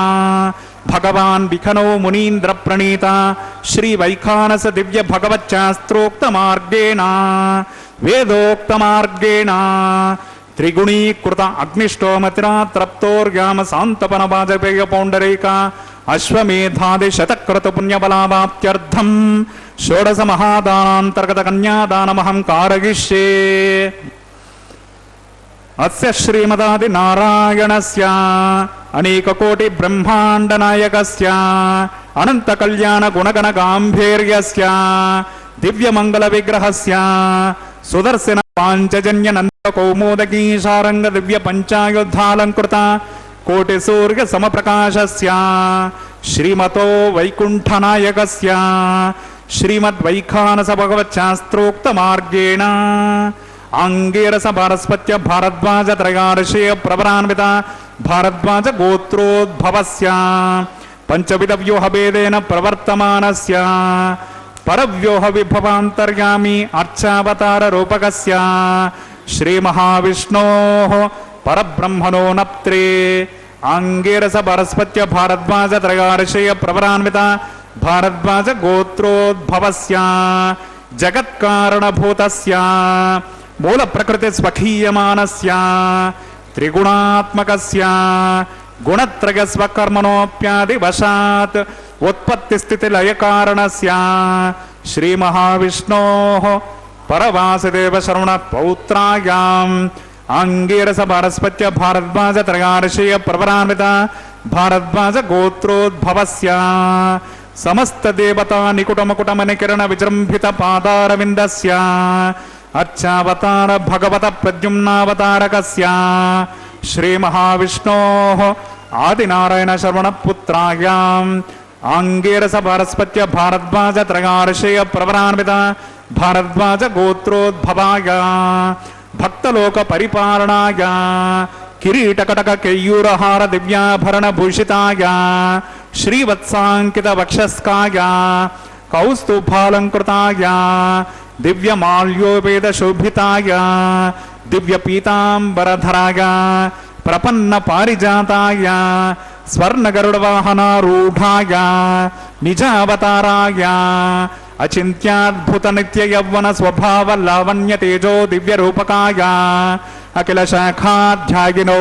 ಭಗವಾನ್ ವಿಖನೋ ಮುನೀಂದ್ರ ಪ್ರಣೀತ ಶ್ರೀ ವೈಖಾನಸ ದಿವ್ಯ ಭಗವಚ್ಚಾಸ್ತ್ರೋಕ್ತ ಮಾರ್ಗೇಣ ವೇದೋಕ್ತ ಮಾರ್ಗೇಣ ತ್ರಿಗುಣೀಕೃತ ಅಗ್ನಿಷ್ಟೋಮತಿರಾ ತೃಪ್ತೋರ್ಯಾಮ ಸಾಂತಪನ ವಾಜಪೇಯ ಪೌಂಡರೀಕ ಅಶ್ವಮೇಧಾದಿ ಶತಕ್ರತು ಪುಣ್ಯಬಲಾವಾಪ್ತ್ಯರ್ಥಂ ಷೋಡಶ ಮಹಾದಾನಾಂತರ್ಗತ ಕನ್ಯಾದಾನಮಹಂ ಕಾರಯಿಷ್ಯೆ. ಅಸ್ಯ ಶ್ರೀಮದಾದಿ ನಾರಾಯಣಸ್ಯ ಅನೇಕ ಕೋಟಿ ಬ್ರಹ್ಮಾಂಡ ನಾಯಕಸ್ಯ ಅನಂತ ಕಲ್ಯಾಣ ಗುಣಗಣ ಗಾಂಭೀರ್ಯಸ್ಯ ದಿವ್ಯ ಮಂಗಲ ವಿಗ್ರಹಸ್ಯ ಸುದರ್ಶನ ಪಾಂಚಜನ್ಯ ನಂದ ಕೌಮೋದಕೀ ಶಾರಂಗ ದಿವ್ಯ ಪಂಚಾಯುಧಾಲಂಕೃತ ಕೋಟಿ ಸೂರ್ಯ ಸಮಪ್ರಕಾಶಸ್ಯ ಶ್ರೀಮತೋ ವೈಕುಂಠನಾಯಕಸ್ಯ ಶ್ರೀಮದ್ ವೈಖಾನಸ ಭಗವಚ್ಚಾಸ್ತ್ರೋಕ್ತ ಮಾರ್ಗೇಣ ಅಂಗೀರಸ ಭಾರಸ್ಪತ್ಯ ಭಾರದ್ವಾಜ ತ್ರಯಾರ್ಷೇಯ ಪ್ರವರಾನ್ವಿತ ಭಾರದ್ವಾಜ ಗೋತ್ರೋದ್ಭವಸ್ಯ ಪಂಚವಿಧ ವ್ಯೂಹ ಭೇದೇನ ಪ್ರವರ್ತಮಾನಸ್ಯ ಪರವ್ಯೂಹ ವಿಭವಾಂತರ್ಯಾಮಿ ಅರ್ಚಾವತಾರ ರೂಪಕಸ್ಯ ಶ್ರೀ ಮಹಾವಿಷ್ಣೋಃ ಪರಬ್ರಹ್ಮಣೋ ನಪ್ತ್ರೇ ಅಂಗೀರಸ ಭಾರಸ್ಪತ್ಯ ಭಾರದ್ವಾಜ ತ್ರಯಾರ್ಷೇಯ ಪ್ರವರಾನ್ವಿತ ಭಾರದ್ವಾಜ ಗೋತ್ರೋದ್ಭವಸ್ಯ ಜಗತ್ಕಾರಣಭೂತಸ್ಯ ಮೂಲ ಪ್ರಕೃತಿ ಸ್ವಕೀಯಮಾನಸ್ಯ ತ್ರಿಗುಣಾತ್ಮಕಸ್ಯ ಗುಣತ್ರಯ ಸ್ವಕರ್ಮಣೋಪ್ಯಾದಿ ವಶಾತ್ ಉತ್ಪತ್ತಿ ಸ್ಥಿತಿ ಲಯ ಕಾರಣಸ್ಯ ಶ್ರೀ ಮಹಾವಿಷ್ಣೋಃ ಪರವಾಸುದೇವ ಶರವಣ ಪೌತ್ರಾಯಾಂ ಅಂಗೀರಸ ಭಾರಸ್ಪತ್ಯ ಭಾರದ್ವಾಜ ತ್ರಯಾರ್ಷೇಯ ಪ್ರವರಾನ್ವಿತ ಭಾರದ್ವಾಜ ಗೋತ್ರೋದ್ಭವಸ್ಯ ಸಮಸ್ತ ದೇವತಾ ನಿಕುಟ ಮಕುಟ ಮನಿಕಿರಣ ವಿಜೃಂಭಿತ ಪಾದಾರವಿಂದಸ್ಯ ಅರ್ಚಾವತಾರ ಭಗವತ ಪ್ರದ್ಯುಮ್ನಾವತಾರಕಸ್ಯ ಶ್ರೀ ಮಹಾವಿಷ್ಣೋಃ ಆದಿನಾರಾಯಣ ಶರವಣ ಪುತ್ರಾಯಾಂ ಅಂಗೀರಸ ಭಾರಸ್ಪತ್ಯ ಭಾರದ್ವಾಜ ತ್ರಯಾರ್ಷೇಯ ಪ್ರವರಾನ್ವಿತ ಭಾರದ್ವಾಜ ಗೋತ್ರೋದ್ಭವಾಯ ಭಕ್ತಲೋಕ ಪರಿಪಾಲನಾಯ ಕಿರೀಟಕಟಕ ಕೆಯ್ಯೂರಹಾರ ದಿವ್ಯಾಭರಣ ಭೂಷಿತಾಯ ಶ್ರೀವತ್ಸಾಂಕಿತ ವಕ್ಷಸ್ಕಾಯ ಕೌಸ್ತುಭಾಲಂಕೃತಾಯ ದಿವ್ಯ ಮಾಲ್ಯೋಪೇದ ಶೋಭಿತಾಯ ದಿವ್ಯ ಪೀತಾಂಬರಧರಾಯ ಪ್ರಪನ್ನ ಪಾರಿಜಾತಾಯ ಸ್ವರ್ಣ ಗರುಡ ವಾಹನಾರೂಢಾಯ ನಿಜ ಅವತಾರಾಯ ಅಚಿಂತ್ಯಾದ್ಭುತ ನಿತ್ಯ ಯೌವನ ಸ್ವಭಾವ ಲಾವಣ್ಯ ತೇಜೋ ದಿವ್ಯ ರೂಪಕಾಯ ಅಖಿಲ ಶಾಖಾಧ್ಯಾಯಿನೋ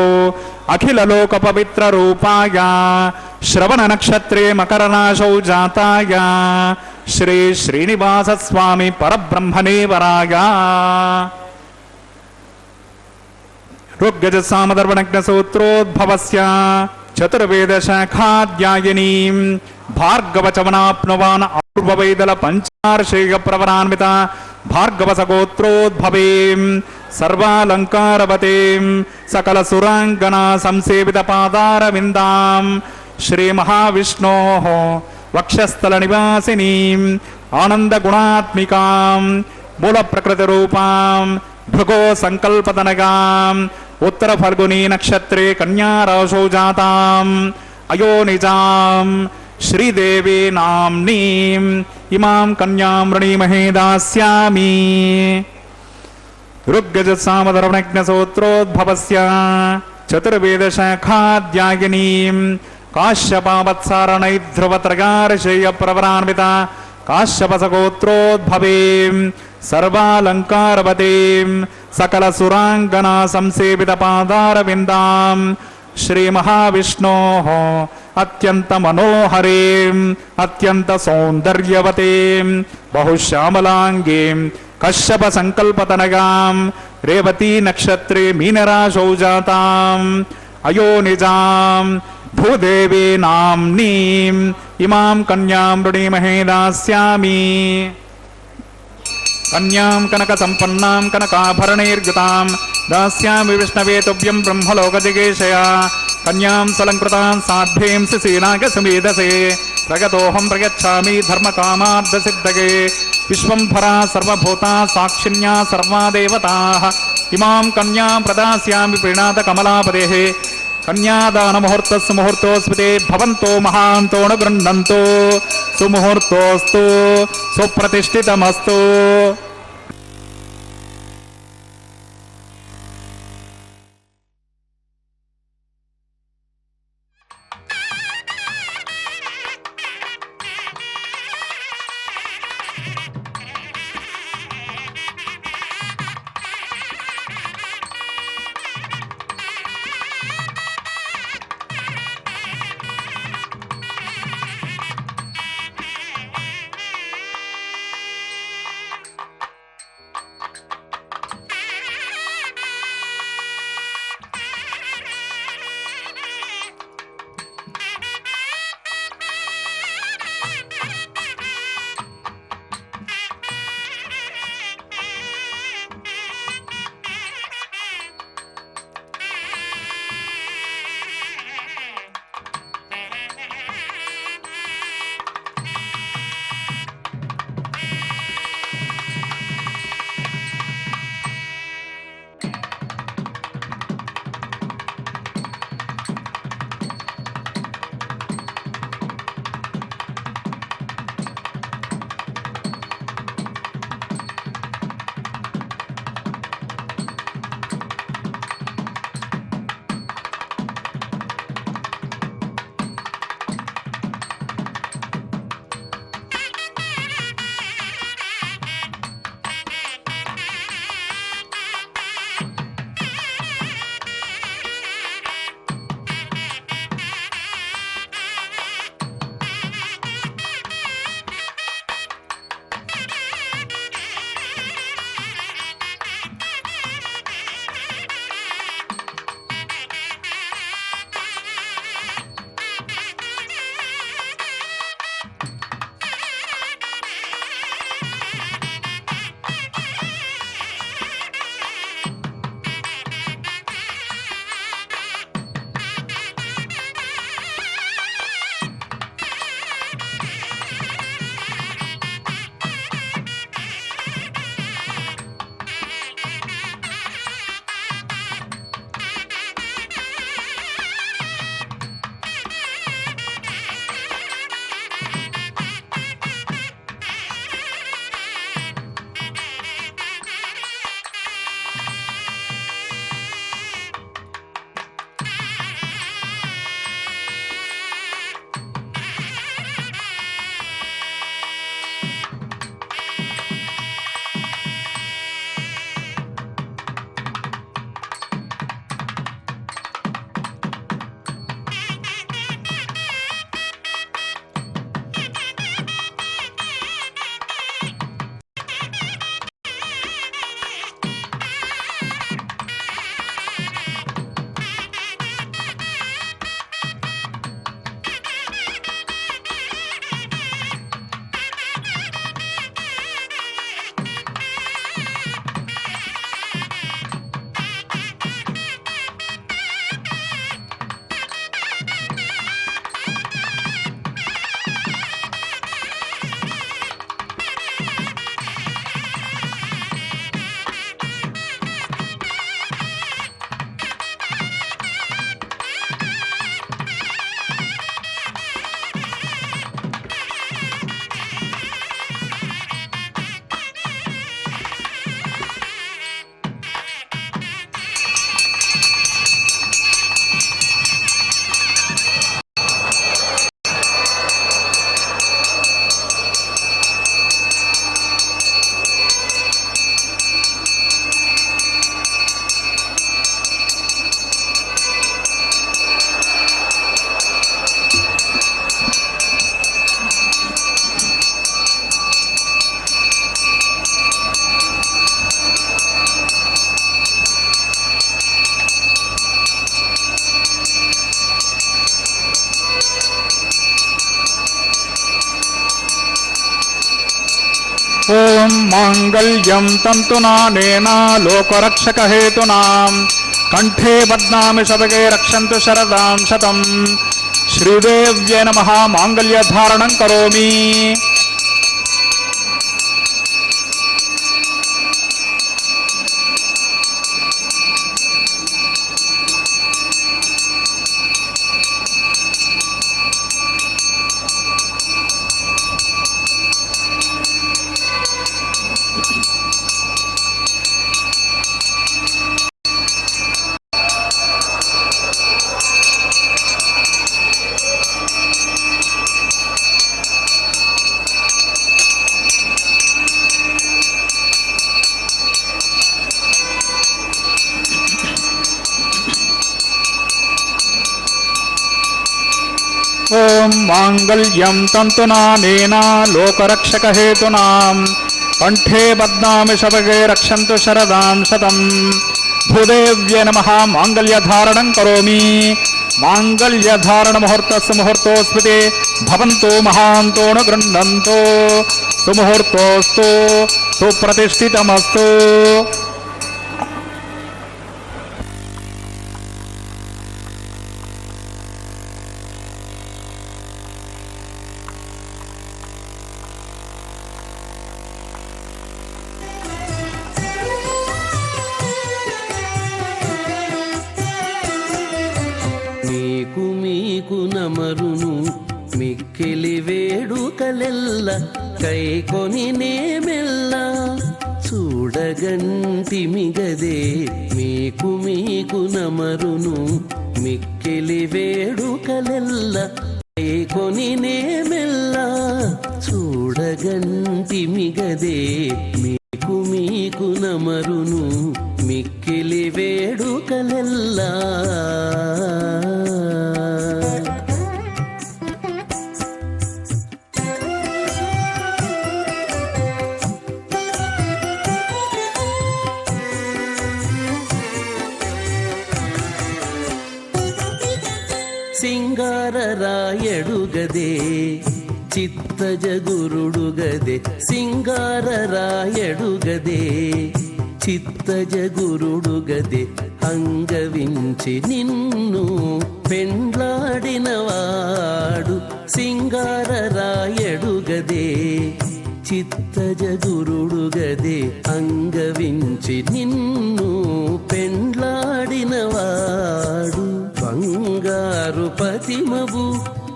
ಅಖಿಲ ಲೋಕ ಪವಿತ್ರ ರೂಪಾಯ ಶ್ರವಣ ನಕ್ಷತ್ರೇ ಮಕರ ನಾಶೌ ಜಾತಾಯ ಶ್ರೀ ಶ್ರೀನಿವಾಸ ಸ್ವಾಮಿ ಪರಬ್ರಹ್ಮಣೇ ವರಾಯ ಋಗ್ಯಜ ಸಾಮದರ್ವಣಜ್ಞ ಸೂತ್ರೋದ್ಭವಸ್ಯ ಚತುರ್ವೇದ ಶಾಖಾಧ್ಯಾಯಿನೀಂ ಭಾರ್ಗವಚವನಾಪ್ನುವಾನ್ ಔರ್ವವೈದಲ ಪಂಚಾರ್ಷೇಯ ಪ್ರವರಾನ್ವಿತ ಭಾರ್ಗವ ಸಗೋತ್ರೋದ್ಭವೇಂ ಸರ್ವಾಲಂಕಾರವತೇಂ ಸಕಲ ಸುರಾಂಗನಾ ಸಂಸೇವಿತ ಪಾದಾರವಿಂದಾಂ ಶ್ರೀ ಮಹಾವಿಷ್ಣೋಃ ವಕ್ಷಸ್ಥಲ ನಿವಾಸಿನೀಂ ಆನಂದ ಗುಣಾತ್ಮಿಕಾಂ ಮೂಲ ಪ್ರಕೃತಿ ರೂಪಾಂ ಭೃಗೋ ಸಂಕಲ್ಪತನಗಾಂ ಉತ್ತರ ಫಲ್ಗುನಿ ನಕ್ಷತ್ರೇ ಕನ್ಯಾ ರಾಶೌ ಜಾತಾಂ ಅಯೋನಿಜಾಂ ಶ್ರೀದೇವಿ ನಾಮ್ನೀಂ ಇಮಾಂ ಕನ್ಯಾಂ ವೃಣೀಮಹೇ ದಾಸ್ಯಾಮಿ. ಋಗ್ಯಜ ಸಾಮಧರ್ಮಜ್ಞ ಸೂತ್ರೋದ್ಭವಸ್ಯ ಚತುರ್ವೇದ ಶಾಖಾಧ್ಯಾಯಿನೀಂ ಕಾಶ್ಯಪಾವತ್ಸಾರಣೈಧ್ರುವ ತ್ರಯಾರ್ಷೇಯ ಪ್ರವರಾನ್ವಿತ काश्यपसगोत्रोद्भवीं सर्वालङ्कारवतीं सकलसुराङ्गना संसेवितपादारविन्दां श्रीमहाविष्णोः अत्यन्तमनोहरीं अत्यन्तसौन्दर्यवतीं बहुश्यामलाङ्गीं कश्यपसङ्कल्पतनगां रेवती नक्षत्रे मीनराशौ जाताम् अयोनिजां भूदेवी नाम्नीम् इमां कन्यां वृणीमहे दास्यामि कन्यां कनकसम्पन्नां कनकाभरणैर्युतां दास्यामि विष्णवे तुभ्यं ब्रह्मलोकजिगेशया कन्यां सलङ्कृतां साध्वीं शिशीनागसुमेधसे प्रगतोऽहं प्रयच्छामि धर्मकामार्थसिद्धये विश्वम्भरा सर्वभूता साक्षिण्या सर्वा देवताः इमां कन्यां प्रदास्यामि प्रीणातकमलापतेः कन्यादानमुहूर्तस्य मुहूर्तोऽस्मिते भवन्तो महान्तो न गृह्णन्तो सुमुहूर्तोऽस्तु सुप्रतिष्ठितमस्तु। మాంగళ్యం తంతునానేన లోకరక్షకహేతునాం కంఠే బధ్నామి శతకే రక్షంతు శరదాం శతం. శ్రీదేవ్యై నమః. మాంగళ్యధారణం కరోమి. ఓం మాంగళ్యం తంతునానేన లోకరక్షకహేతునాం కంఠే బధ్నామి శతకే రక్షంతు శరదాం శతం. భూదేవ్యై నమః. మాంగళ్యధారణం కరోమి. మాంగళ్యధారణ ముహూర్తస్సు ముహూర్తోస్మితే భవంతో మహాంతో న గృహ్ణంతో సుముహూర్తోస్తు సుప్రతిష్ఠితమస్తు. మీకు మీకు నమరును మిక్కిలి వేడుకలెల్ల కైకొని నేమెల్ల చూడగంటిమిగదే. మీకు మీకు నమరును మిక్కిలి వేడుకలెల్ల కైకొని నేమెల్ల చూడగంటిమిగదే. మీకు మీకు నమరును మిక్కిలి వేడుకలెల్లా. సింగారరాయడుగదే చిత్తజగురుడుగదే. సింగారరాయడుగదే చిత్తజగురుడుగదే. అంగవించి నిన్ను పెండ్లాడినవాడు సింగారరాయడుగదే చిత్తజగురుడుగదే. అంగవించి నిన్ను పెండ్లాడినవాడు బంగారు పతిమవు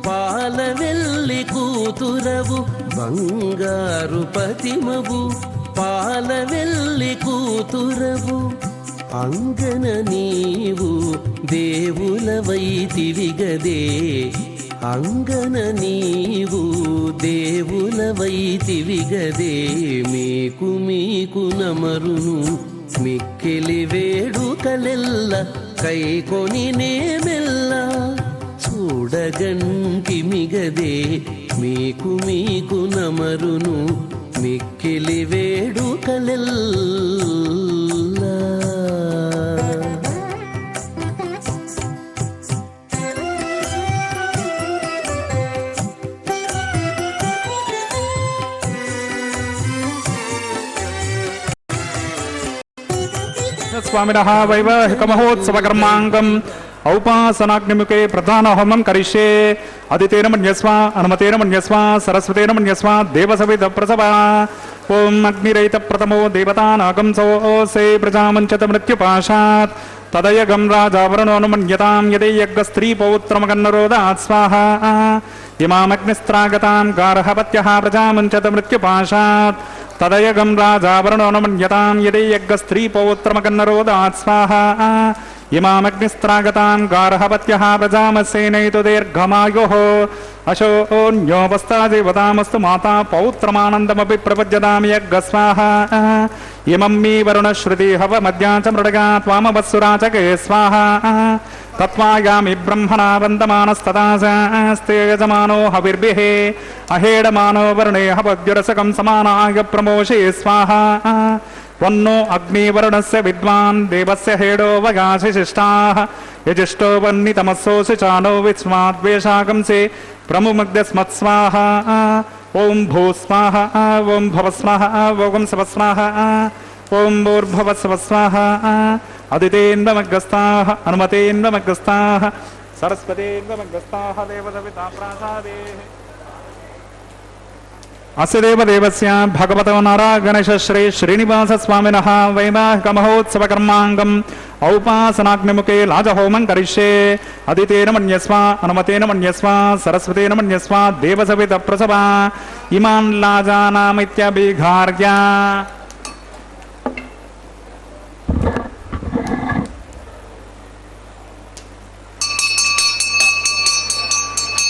పాలవెల్లి కూతురవు. బంగారు పతిమవు పాలవెల్లి కూతురవు. అంగన నీవు దేవులవైతివిగదే. అంగన నీవు దేవులవైతివిగదే. మీకు మీకు నమరును మిక్కిలి వేడుకలెల్ల కైకొని నేమెల్ల చూడగంటిమిగదే. మీకు మీకు నమరును మిక్కిలి వేడుకలెల్లా. స్వామినః వైవాహిక మహోత్సవ కర్మాంగం ఔపాసనాగ్నిముఖే ప్రధాన హోమం కరిష్యే. అదితేన మన్యస్వ అనుమతేన మన్యస్వ సరస్వతేన మన్యస్వ దేవసవిధ ప్రసవ. ఓం అగ్నిరైత ప్రథమో దేవతానాగం సోసే ప్రజామంచత మృత్యుపాశాత్ తదయగం రాజావరణోనుమన్యతాం యదేయజ్ఞ స్త్రీ పౌత్రమగన్నరోదాత్ స్వాహా. ఇమామగ్నిస్త్రాగతాం గార్హపత్యః ప్రజామంచత మృత్యుపాశాత్ తదయగం రాజావరణోనుమన్యతాం యదేయజ్ఞ స్త్రీ పౌత్రమగన్నరోదాత్ స్వాహా. ఇమామగ్నిస్త్రాగతాం గార్హపత్యః ప్రజామస్యేనైతు దీర్ఘమాయుః అశోన్యోపస్తాదేవతామస్తు మాతా పౌత్రమానందమపి ప్రపద్యతామి యజ్ఞ స్వాహా. ఇమం మీ వరుణశ్రుతి హవమద్యా చ మృడగా త్వామవత్సురాచకే స్వాహా. తత్వాయామి బ్రహ్మణా వందమానస్తదాస్తే యజమానో హవిర్భిః అహేడమానో వర్ణే హవద్యురసకం సమానాయ ప్రమోషే స్వాహా. వన్నో అగ్నివరుణస్య విద్వాన్ దేవస్య హేడో వగాశిష్టాః యజిష్టో వన్నితమస్సోసి చానో విస్మాద్వేషాగంసే ప్రముగ్ధస్మత్స్వాహా. ఓం భూ స్వాహ ఓం భవ స్వాహ ఓం శవ స్వాహ ఓం భూర్భవ శవ స్వాహ అదితేన్వమగ్రస్తాః అనుమతేన్వమగ్రస్తాః సరస్వతేన్వమగ్రస్తాః దేవసవితా ప్రాసాదే అస్య దేవదేవస్య భగవతో నారాయణశ శ్రీ శ్రీనివాస స్వామినః వైవాహిక మహోత్సవ కర్మాంగం ఔపాసనాగ్నిముఖే లాజహోమం కరిష్యే అదితేన మన్యస్వ అనుమతేన మన్యస్వ సరస్వతేన మన్యస్వ దేవసవిత ప్రసవ ఇమాన్ లాజానామిత్యభిఘార్య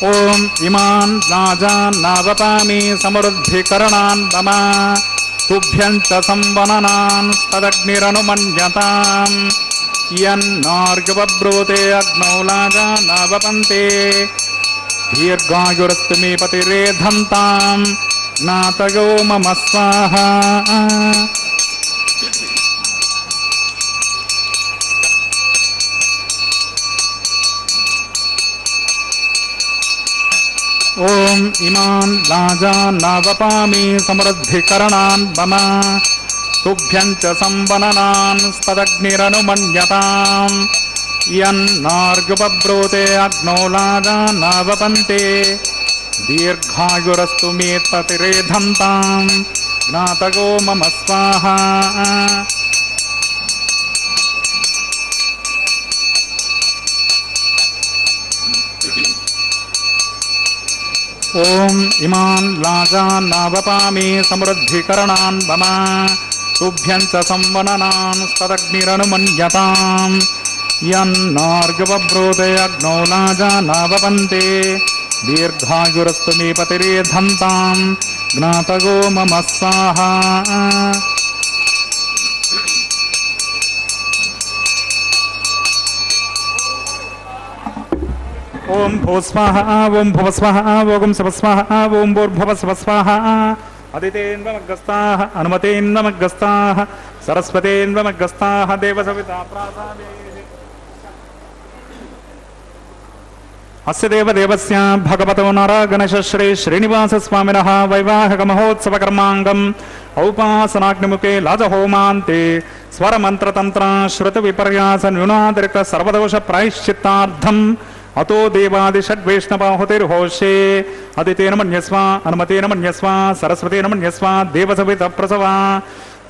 ఓం ఇమాన్ రాజాన్నావపామి సమృద్ధికరణాన్ మమ తుభ్యం చ సంవననాన్ తదగ్నిరనుమన్యతాం యన్నార్గవబ్రూతే అగ్నౌ లాజానావపంతే దీర్ఘాయురస్తు మే పతిరేధంతాం నాతయో మమ స్వాహా ఓం ఇమాన్ రాజాన్నావపామి సమృద్ధికరణాన్ మమ తుభ్యం చ సంవననాన్ తదగ్నిరనుమన్యతాం యన్నార్గుపబ్రూతే అగ్నౌ లాజానావపంతే దీర్ఘాయురస్తు మే పతిరేధంతాం జ్ఞాతగో మమ స్వాహా ఓం ఇమాన్ లాజాన్నావపామి సమృద్ధికరణాన్ మమ తుభ్యం చ సంవననాన్ తదగ్నిరనుమన్యతాం యన్నార్గవబ్రూతే అగ్నౌ లాజానావపంతే దీర్ఘాయురస్తు మే పతిరేధంతాం జ్ఞాతగో మమ స్వాహా ఓం భూ స్వాహ ఓం భువ స్వాహ ఓం శవ స్వాహ ఓం భూర్భువ శవ స్వాహ అదితేన్వమగ్రస్తాః అనుమతేన్వమగ్రస్తాః సరస్వతేన్వమగ్రస్తాః దేవసవితా ప్రాసాదే అస్య దేవదేవస్య భగవతో నారాయణశ శ్రీ శ్రీనివాస స్వామినః వైవాహిక మహోత్సవ కర్మాంగం ఔపాసనాగ్నిముఖే లాజహోమాంతే స్వరమంత్రతంత్ర శ్రుతి విపర్యాస న్యూనాతిరిక్త సర్వదోష ప్రాయశ్చిత్తార్థం అతో దేవాది షడ్వైష్ణవాహుతిర్హోష్యే అదితేన మన్యస్వ అనుమతేన మన్యస్వ సరస్వతేన మన్యస్వ దేవసవిత ప్రసవ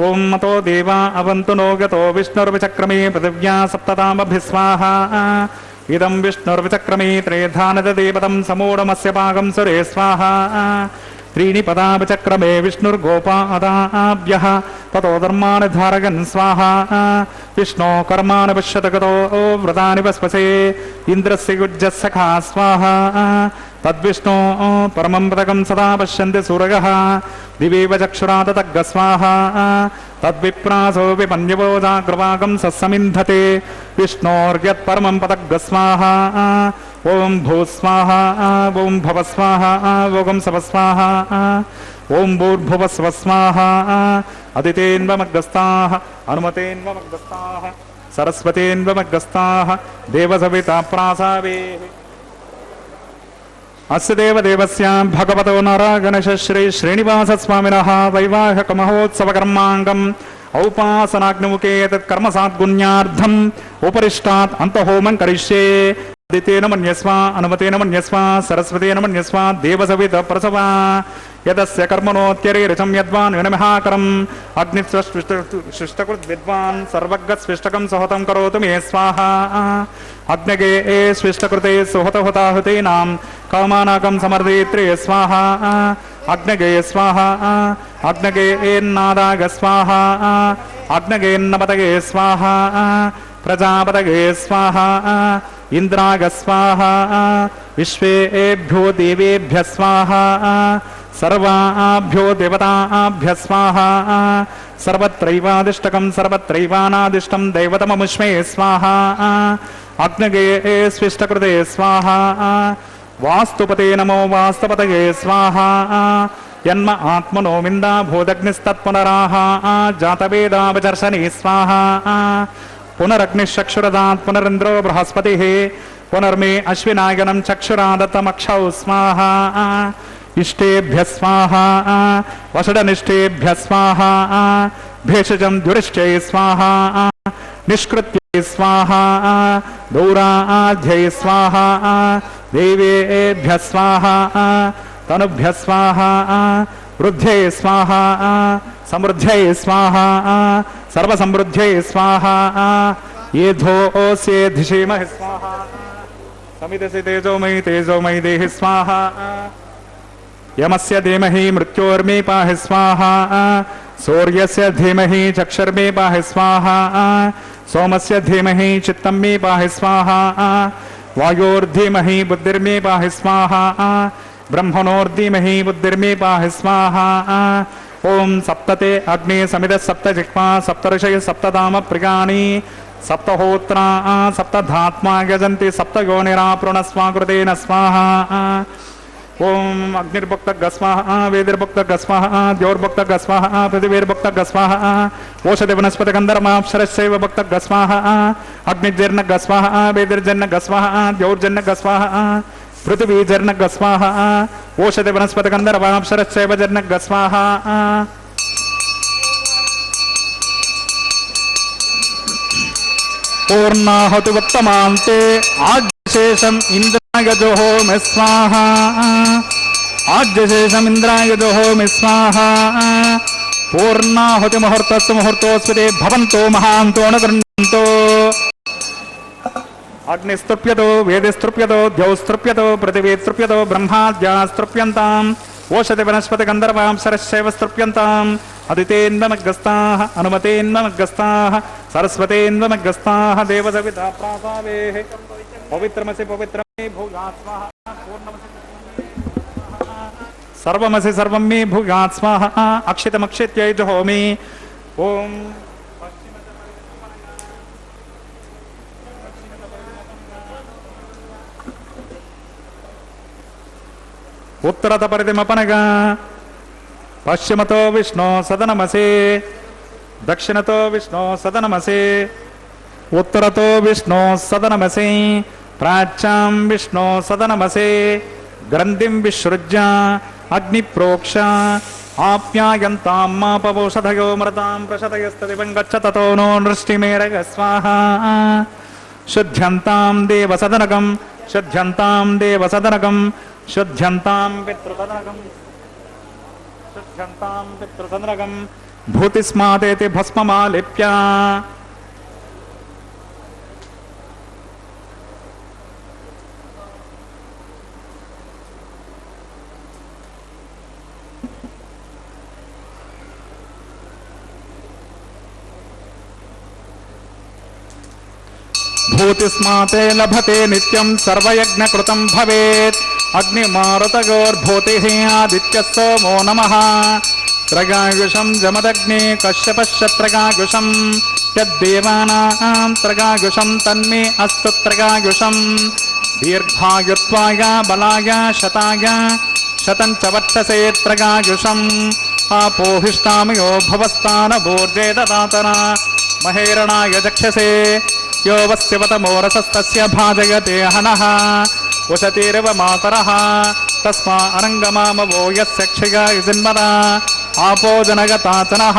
ఓం అతో దేవా అవంతు నో గతో విష్ణుర్విచక్రమే పృథివ్యా సప్తతామభిస్వాహ ఇదం విష్ణుర్విచక్రమే త్రేధానదేవతం సమూఢమస్య పాకం సురే స్వాహ त्रीणि पदाचक्रमे विष्णुर्गोपादाभ्यः ततो धर्मान् धारयन् स्वाहा विष्णो कर्मान् पश्यतगतो व्रतानि वस्पसे इन्द्रस्य युज्यस्य खा स्वाहा तद्विष्णो परमं पदकं सदा पश्यन्ति सूरयः दिवेव चक्षुरा ततग्ग स्वाहा तद्विप्रासो विपन्यवो जाग्रवागं सस्समिन्धते विष्णोर्यत्परमं पदग्ग स्वाहा ఓం భూ స్వాహ ఓం భవ స్వాహ ఓం శవ స్వాహ ఓం భూర్భువ స్వ స్వాహ అదితేన్వమగ్రస్తాః అనుమతేన్వమగ్రస్తాః సరస్వతేన్వమగ్రస్తాః దేవసవితా ప్రాసాదే అస్య దేవదేవస్య భగవతో నారాయణశ శ్రీ శ్రీనివాస స్వామినః వైవాహిక మహోత్సవ కర్మాంగం ఔపాసనాగ్నిముఖే తత్కర్మ సాద్గుణ్యార్థం ఉపరిష్టాత్ అంతహోమం కరిష్యే అదితేన మన్యస్వ అనుమతేన మన్యస్వ సరస్వతేన మన్యస్వ దేవసవిత ప్రసవ యదస్య కర్మణోత్యరేరచం యద్వాన్ వినమహాకరం అగ్నిస్విష్టకృత్ విద్వాన్ సర్వగస్విష్టకం సుహతం కరోతు మే స్వాహ అగ్నగే ఏ స్విష్టకృతే సుహతహుతాహుతేనాం కామానాకం సమర్దయిత్రే స్వాహ అగ్నగే స్వాహ అగ్నగే ఏన్నాదాగ స్వాహ అగ్నగేన్నపతగే స్వాహ ప్రజాపతగే స్వాహ ఇంద్రాగ స్వాహ విశ్వేభ్యో దేవేభ్య స్వాహ సర్వాభ్యో దేవతాభ్య స్వాహ సర్వత్రైవాదిష్టకం సర్వత్రైవానాదిష్టం దైవతమముష్మే స్వాహ అగ్నగే స్విష్టకృతే స్వాహ వాస్తుపతే నమో వాస్తుపతగే స్వాహ యన్మ ఆత్మనో విందా భూదగ్నిస్తత్పునరాహ జాతవేదావచర్షణి స్వాహ పునరగ్నిశ్చక్షురదాత్ పునరింద్రో బృహస్పతి పునర్మే అశ్వినాయనం చక్షురాదత్తమక్షౌ స్వాహ इष्टेभ्य स्वाहा वषडनिष्ठेभ्य स्वाहा भेषजं दुरिष्टे स्वाहा निष्कृत्ये स्वाहा दौराध्यै स्वाहा देवेभ्य स्वाहा तनुभ्य स्वाहा वृद्ध्यै स्वाहा समृद्ध्यै स्वाहा सर्वसमृद्ध्यै स्वाहा येधोऽस्य धिषेमहि स्वाहा समिदसि तेजोमयि देहि स्वाहा यमस्य धीमहि मृत्योर्मे पाहि स्वाहा सूर्यस्य धीमहि चक्षुर्मे पाहि स्वाहा सोमस्य धीमहि चित्तं मे पाहि स्वाहा वायोर्धीमहि बुद्धिर्मे पाहि स्वाहा ब्रह्मणोर्धीमहि बुद्धिर्मे पाहि स्वाहा ओम सप्तते अग्नि समिद सप्त जिह्वा सप्त ऋषय सप्तधाम प्रियाणि सप्तहोत्रा सप्तधात्मा यजन्ति सप्त योनिरापूर्ण स्वाकृतेन स्वाहा ओम अग्निर्भुक्त गस्वाहा वेदिर्भुक्त गस्वाहा द्योर्भुक्त गस्वाहा पृथिवीर्भुक्त गस्वाहा ओषधि वनस्पति गंधर्वाप्सरस्यैव भुक्त गस्वाहा अग्निर्जन्न गस्वाहा वेदिर्जन्न गस्वाहा द्योर्जन्न गस्वाहा पृथिवीजन्न गस्वाहा ओषधि वनस्पति गंधर्वाप्सरस्यैव जन्न गस्वाहा पूर्णाहुतिवत्तमान्ते आज्यशेषम् इन्द्राय जुहोमि स्वाहा आज्यशेषम् इन्द्राय जुहोमि स्वाहा पूर्णाहुतिमुहूर्तस्य मुहूर्तोऽस्मिते भवन्तो महान्तो न गृह्णन्तो अग्निस्तृप्यतो वेदिस्तृप्यतो द्यौस्तृप्यतो पृथिवीस्तृप्यतो ब्रह्माद्यास्तृप्यन्ताम् ओषधि वनस्पति गंधर्वाप्सरस्यैव स्तृप्यन्ताम् अदितेन्वमग्गस्ताः अनुमतेन्वमग्गस्ताः सरस्वतेन्वमग्गस्ताः देवसविता प्रासावेः पवित्रमसि पवित्रमे भूयात् स्वाहा सर्वमसि सर्वं मे भूयात् स्वाहा अक्षितमक्षित्यै जुहोमि ओम उत्तरत परिधिमपनगा पश्चिमतो विष्णु सदनमसे दक्षिणतो विष्णु सदनमसे उत्तरतो विष्णु सदनमसे प्राच्यां विष्णु सदनमसे ग्रन्थिं विसृज्य अग्निप्रोक्ष आप्यायन्तां मापवोषधयो मृतां प्रशतयस्तदिवं गच्छ ततो नो नृष्टिमेरग स्वाहा शुद्ध्यन्तां देवसदनकं शुद्ध्यन्तां देवसदनकं शुद्ध्यन्तां पितृसदनकं शुद्ध्यन्तां पितृसदनकं भूतिस्मादेति भस्ममालिप्य भूतिस्माते लभते नित्यं सर्वयज्ञकृतं भवेत् अग्निमारुतगोर्भूतिः आदित्यः सोमो नमः त्रगायुषं जमदग्ने कश्यपश्च त्रगायुषं यद्देवानां त्रगायुषं तन्मे अस्तु त्रगायुषं दीर्घायुत्वाय बलाय शताय शतं च वर्तसे त्रगायुषम् आपोहिष्टामयो भवस्तानभूर्जे ददातना महेरणाय चक्षसे यो वस्यवतमोरसस्तस्य भाजयते हनः उशतीर्व मातरः तस्मा अनङ्गमामवो यस्य क्षया युजिन्मदा आपो जनगताचनः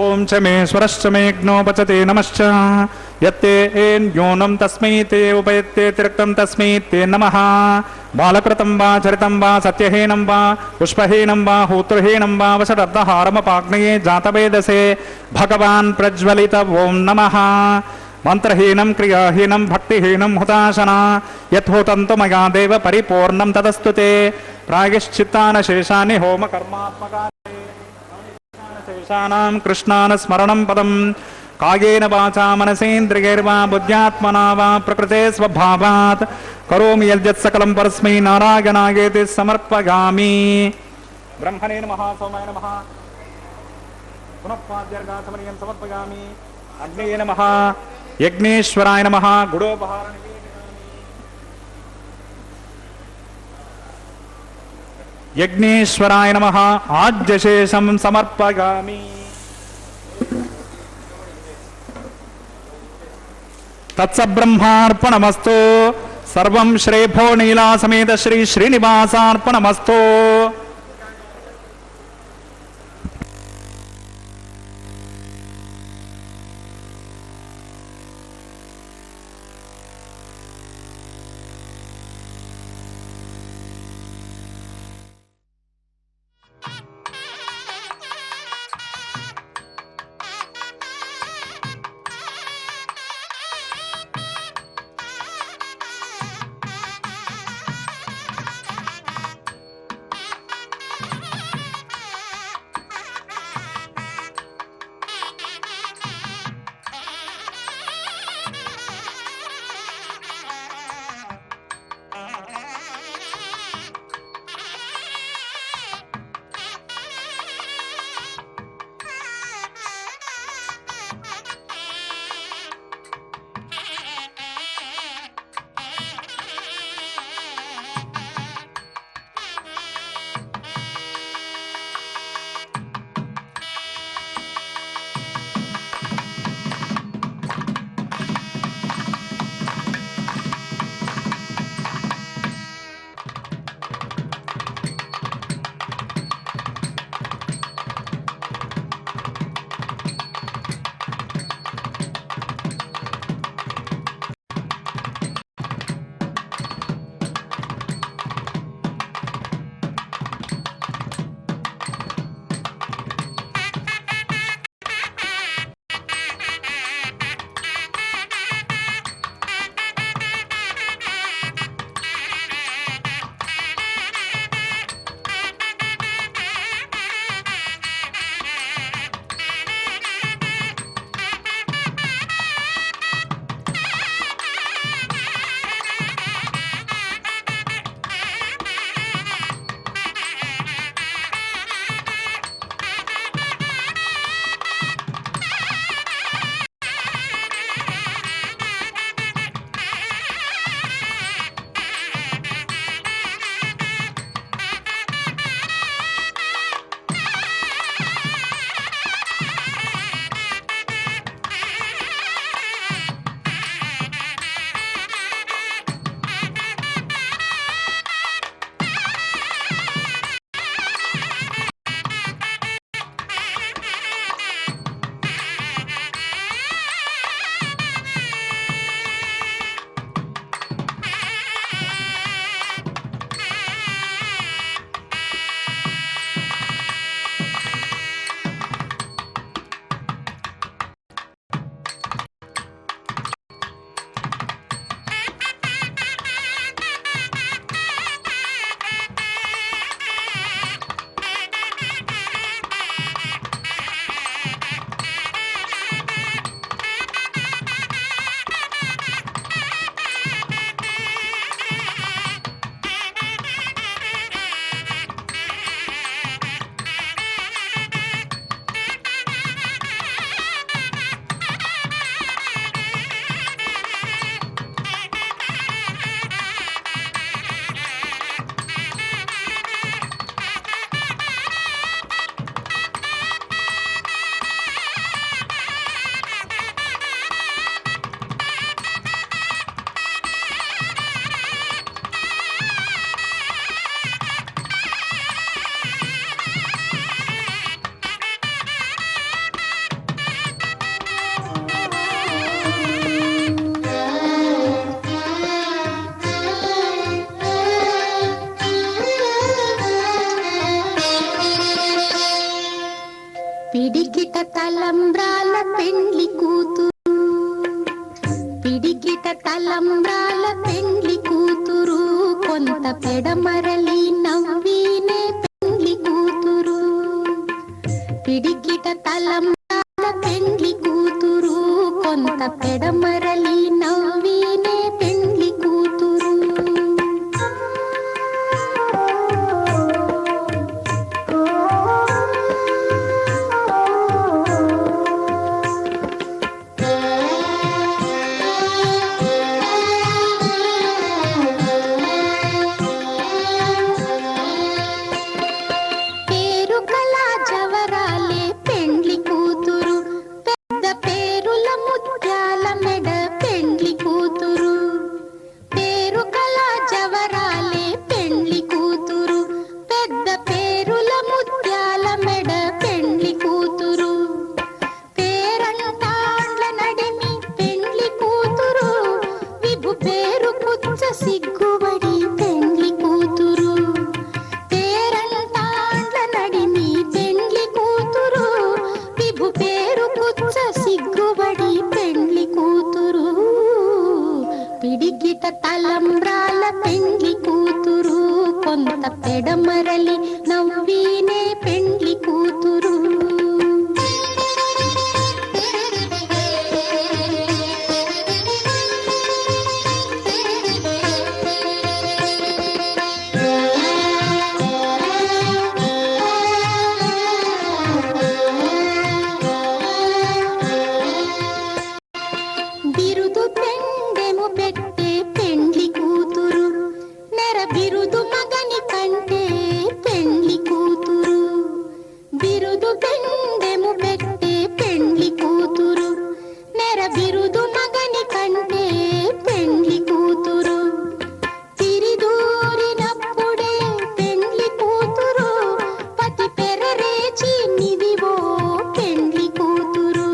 ओम च मे स्वरश्च मे ज्ञोपचते नमश्च यत्ते न्यूनं तस्मै ते उपयत्ते तिरक्तं तस्मै ते नमः बालकृतं वा चरितं वा सत्यहीनं वा पुष्पहीनं वा होत्रहीनं वा वषडर्धहारमपाग्नये जातवेदसे भगवान् प्रज्वलित ओं नमः मंत्रहीनं क्रियाहीनं भक्तिहीनं हुताशना यथोतं तु मया देव परिपूर्णं तदस्तु ते प्रायश्चित्तानशेषानि होमकर्मात्मकानि शेषानां कृष्णान् स्मरणं पदं कायेन वाचा मनसेन्द्रियैर्वा बुद्ध्यात्मना वा प्रकृते स्वभावात् करोमि यद्यत् सकलं परस्मै नारायणायेति समर्पयामि। ब्रह्मणे नमः सोमाय नमः पुनः पाद्यर्गासमनीयं समर्पयामि। अग्नये नमः यज्ञेश्वराय नमः गुडोपहारनिवेदयामि। యజ్ఞేశ్వరాయ నమః ఆద్యశేషం సమర్పయామి. తత్సబ్రహ్మార్పణమస్తు. సర్వం శ్రేభో నీలా సమేత శ్రీ శ్రీనివాసార్పణమస్తు. పిడికిట తలంబ్రాల పెండ్లి కూతురు, పిడికిట తలంబ్రాల పెండ్లి కూతురు, కొంత పెడమరలి నవ్వినే పెండ్లి కూతురు. పిడికిట తలంబ్రాల పెండ్లి కూతురు, కొంత పెడమరలి నవ్వినే పెండ్లి కూతురు. పిడికిట తలంబ్రాల పెండ్లి కూతురు కొంత పెడమరలి నవ్వీనే పెండ్లి కూతురు. బిరుదు పెండెము పెట్టే పెండ్లి కూతురు నెర బిరుదు మగని కంటే పెండ్లి కూతురు. బిరుదు పెండెము పెట్టే పెండ్లి కూతురు నెర బిరుదు మగని కంటే పెండ్లి కూతురు. తిరిదూరినప్పుడే పెండ్లి కూతురు పతి పెరరేచి నిదివో పెండ్లి కూతురు.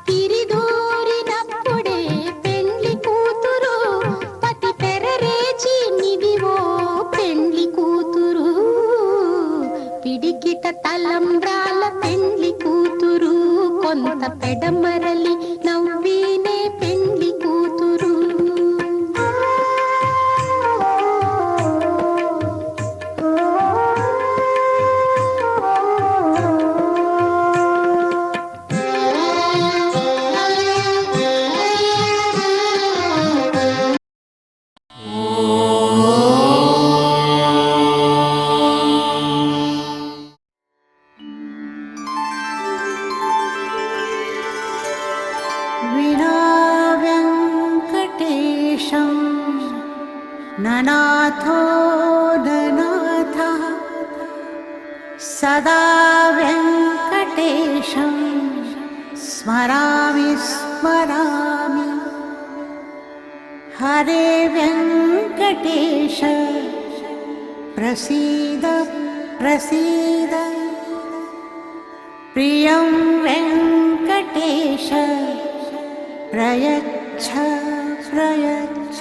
తిరిదూరినప్పుడే పెండ్లి కూతురు పతి పెరరేచి నిదివో పెండ్లి కూతురు. పిడికిట తలంబ్రాల పెండ్లి కూతురు కొంత పెడమరలి నవ్వీనే పెండ్లి కూతురు. विना वेङ्कटेशं ननाथो ननाथः सदा वेङ्कटेशं स्मरामि स्मरामि. हरे वेङ्कटेश प्रसीद प्रसीद. प्रियं वेङ्कटेश प्रयच्छ प्रयच्छ.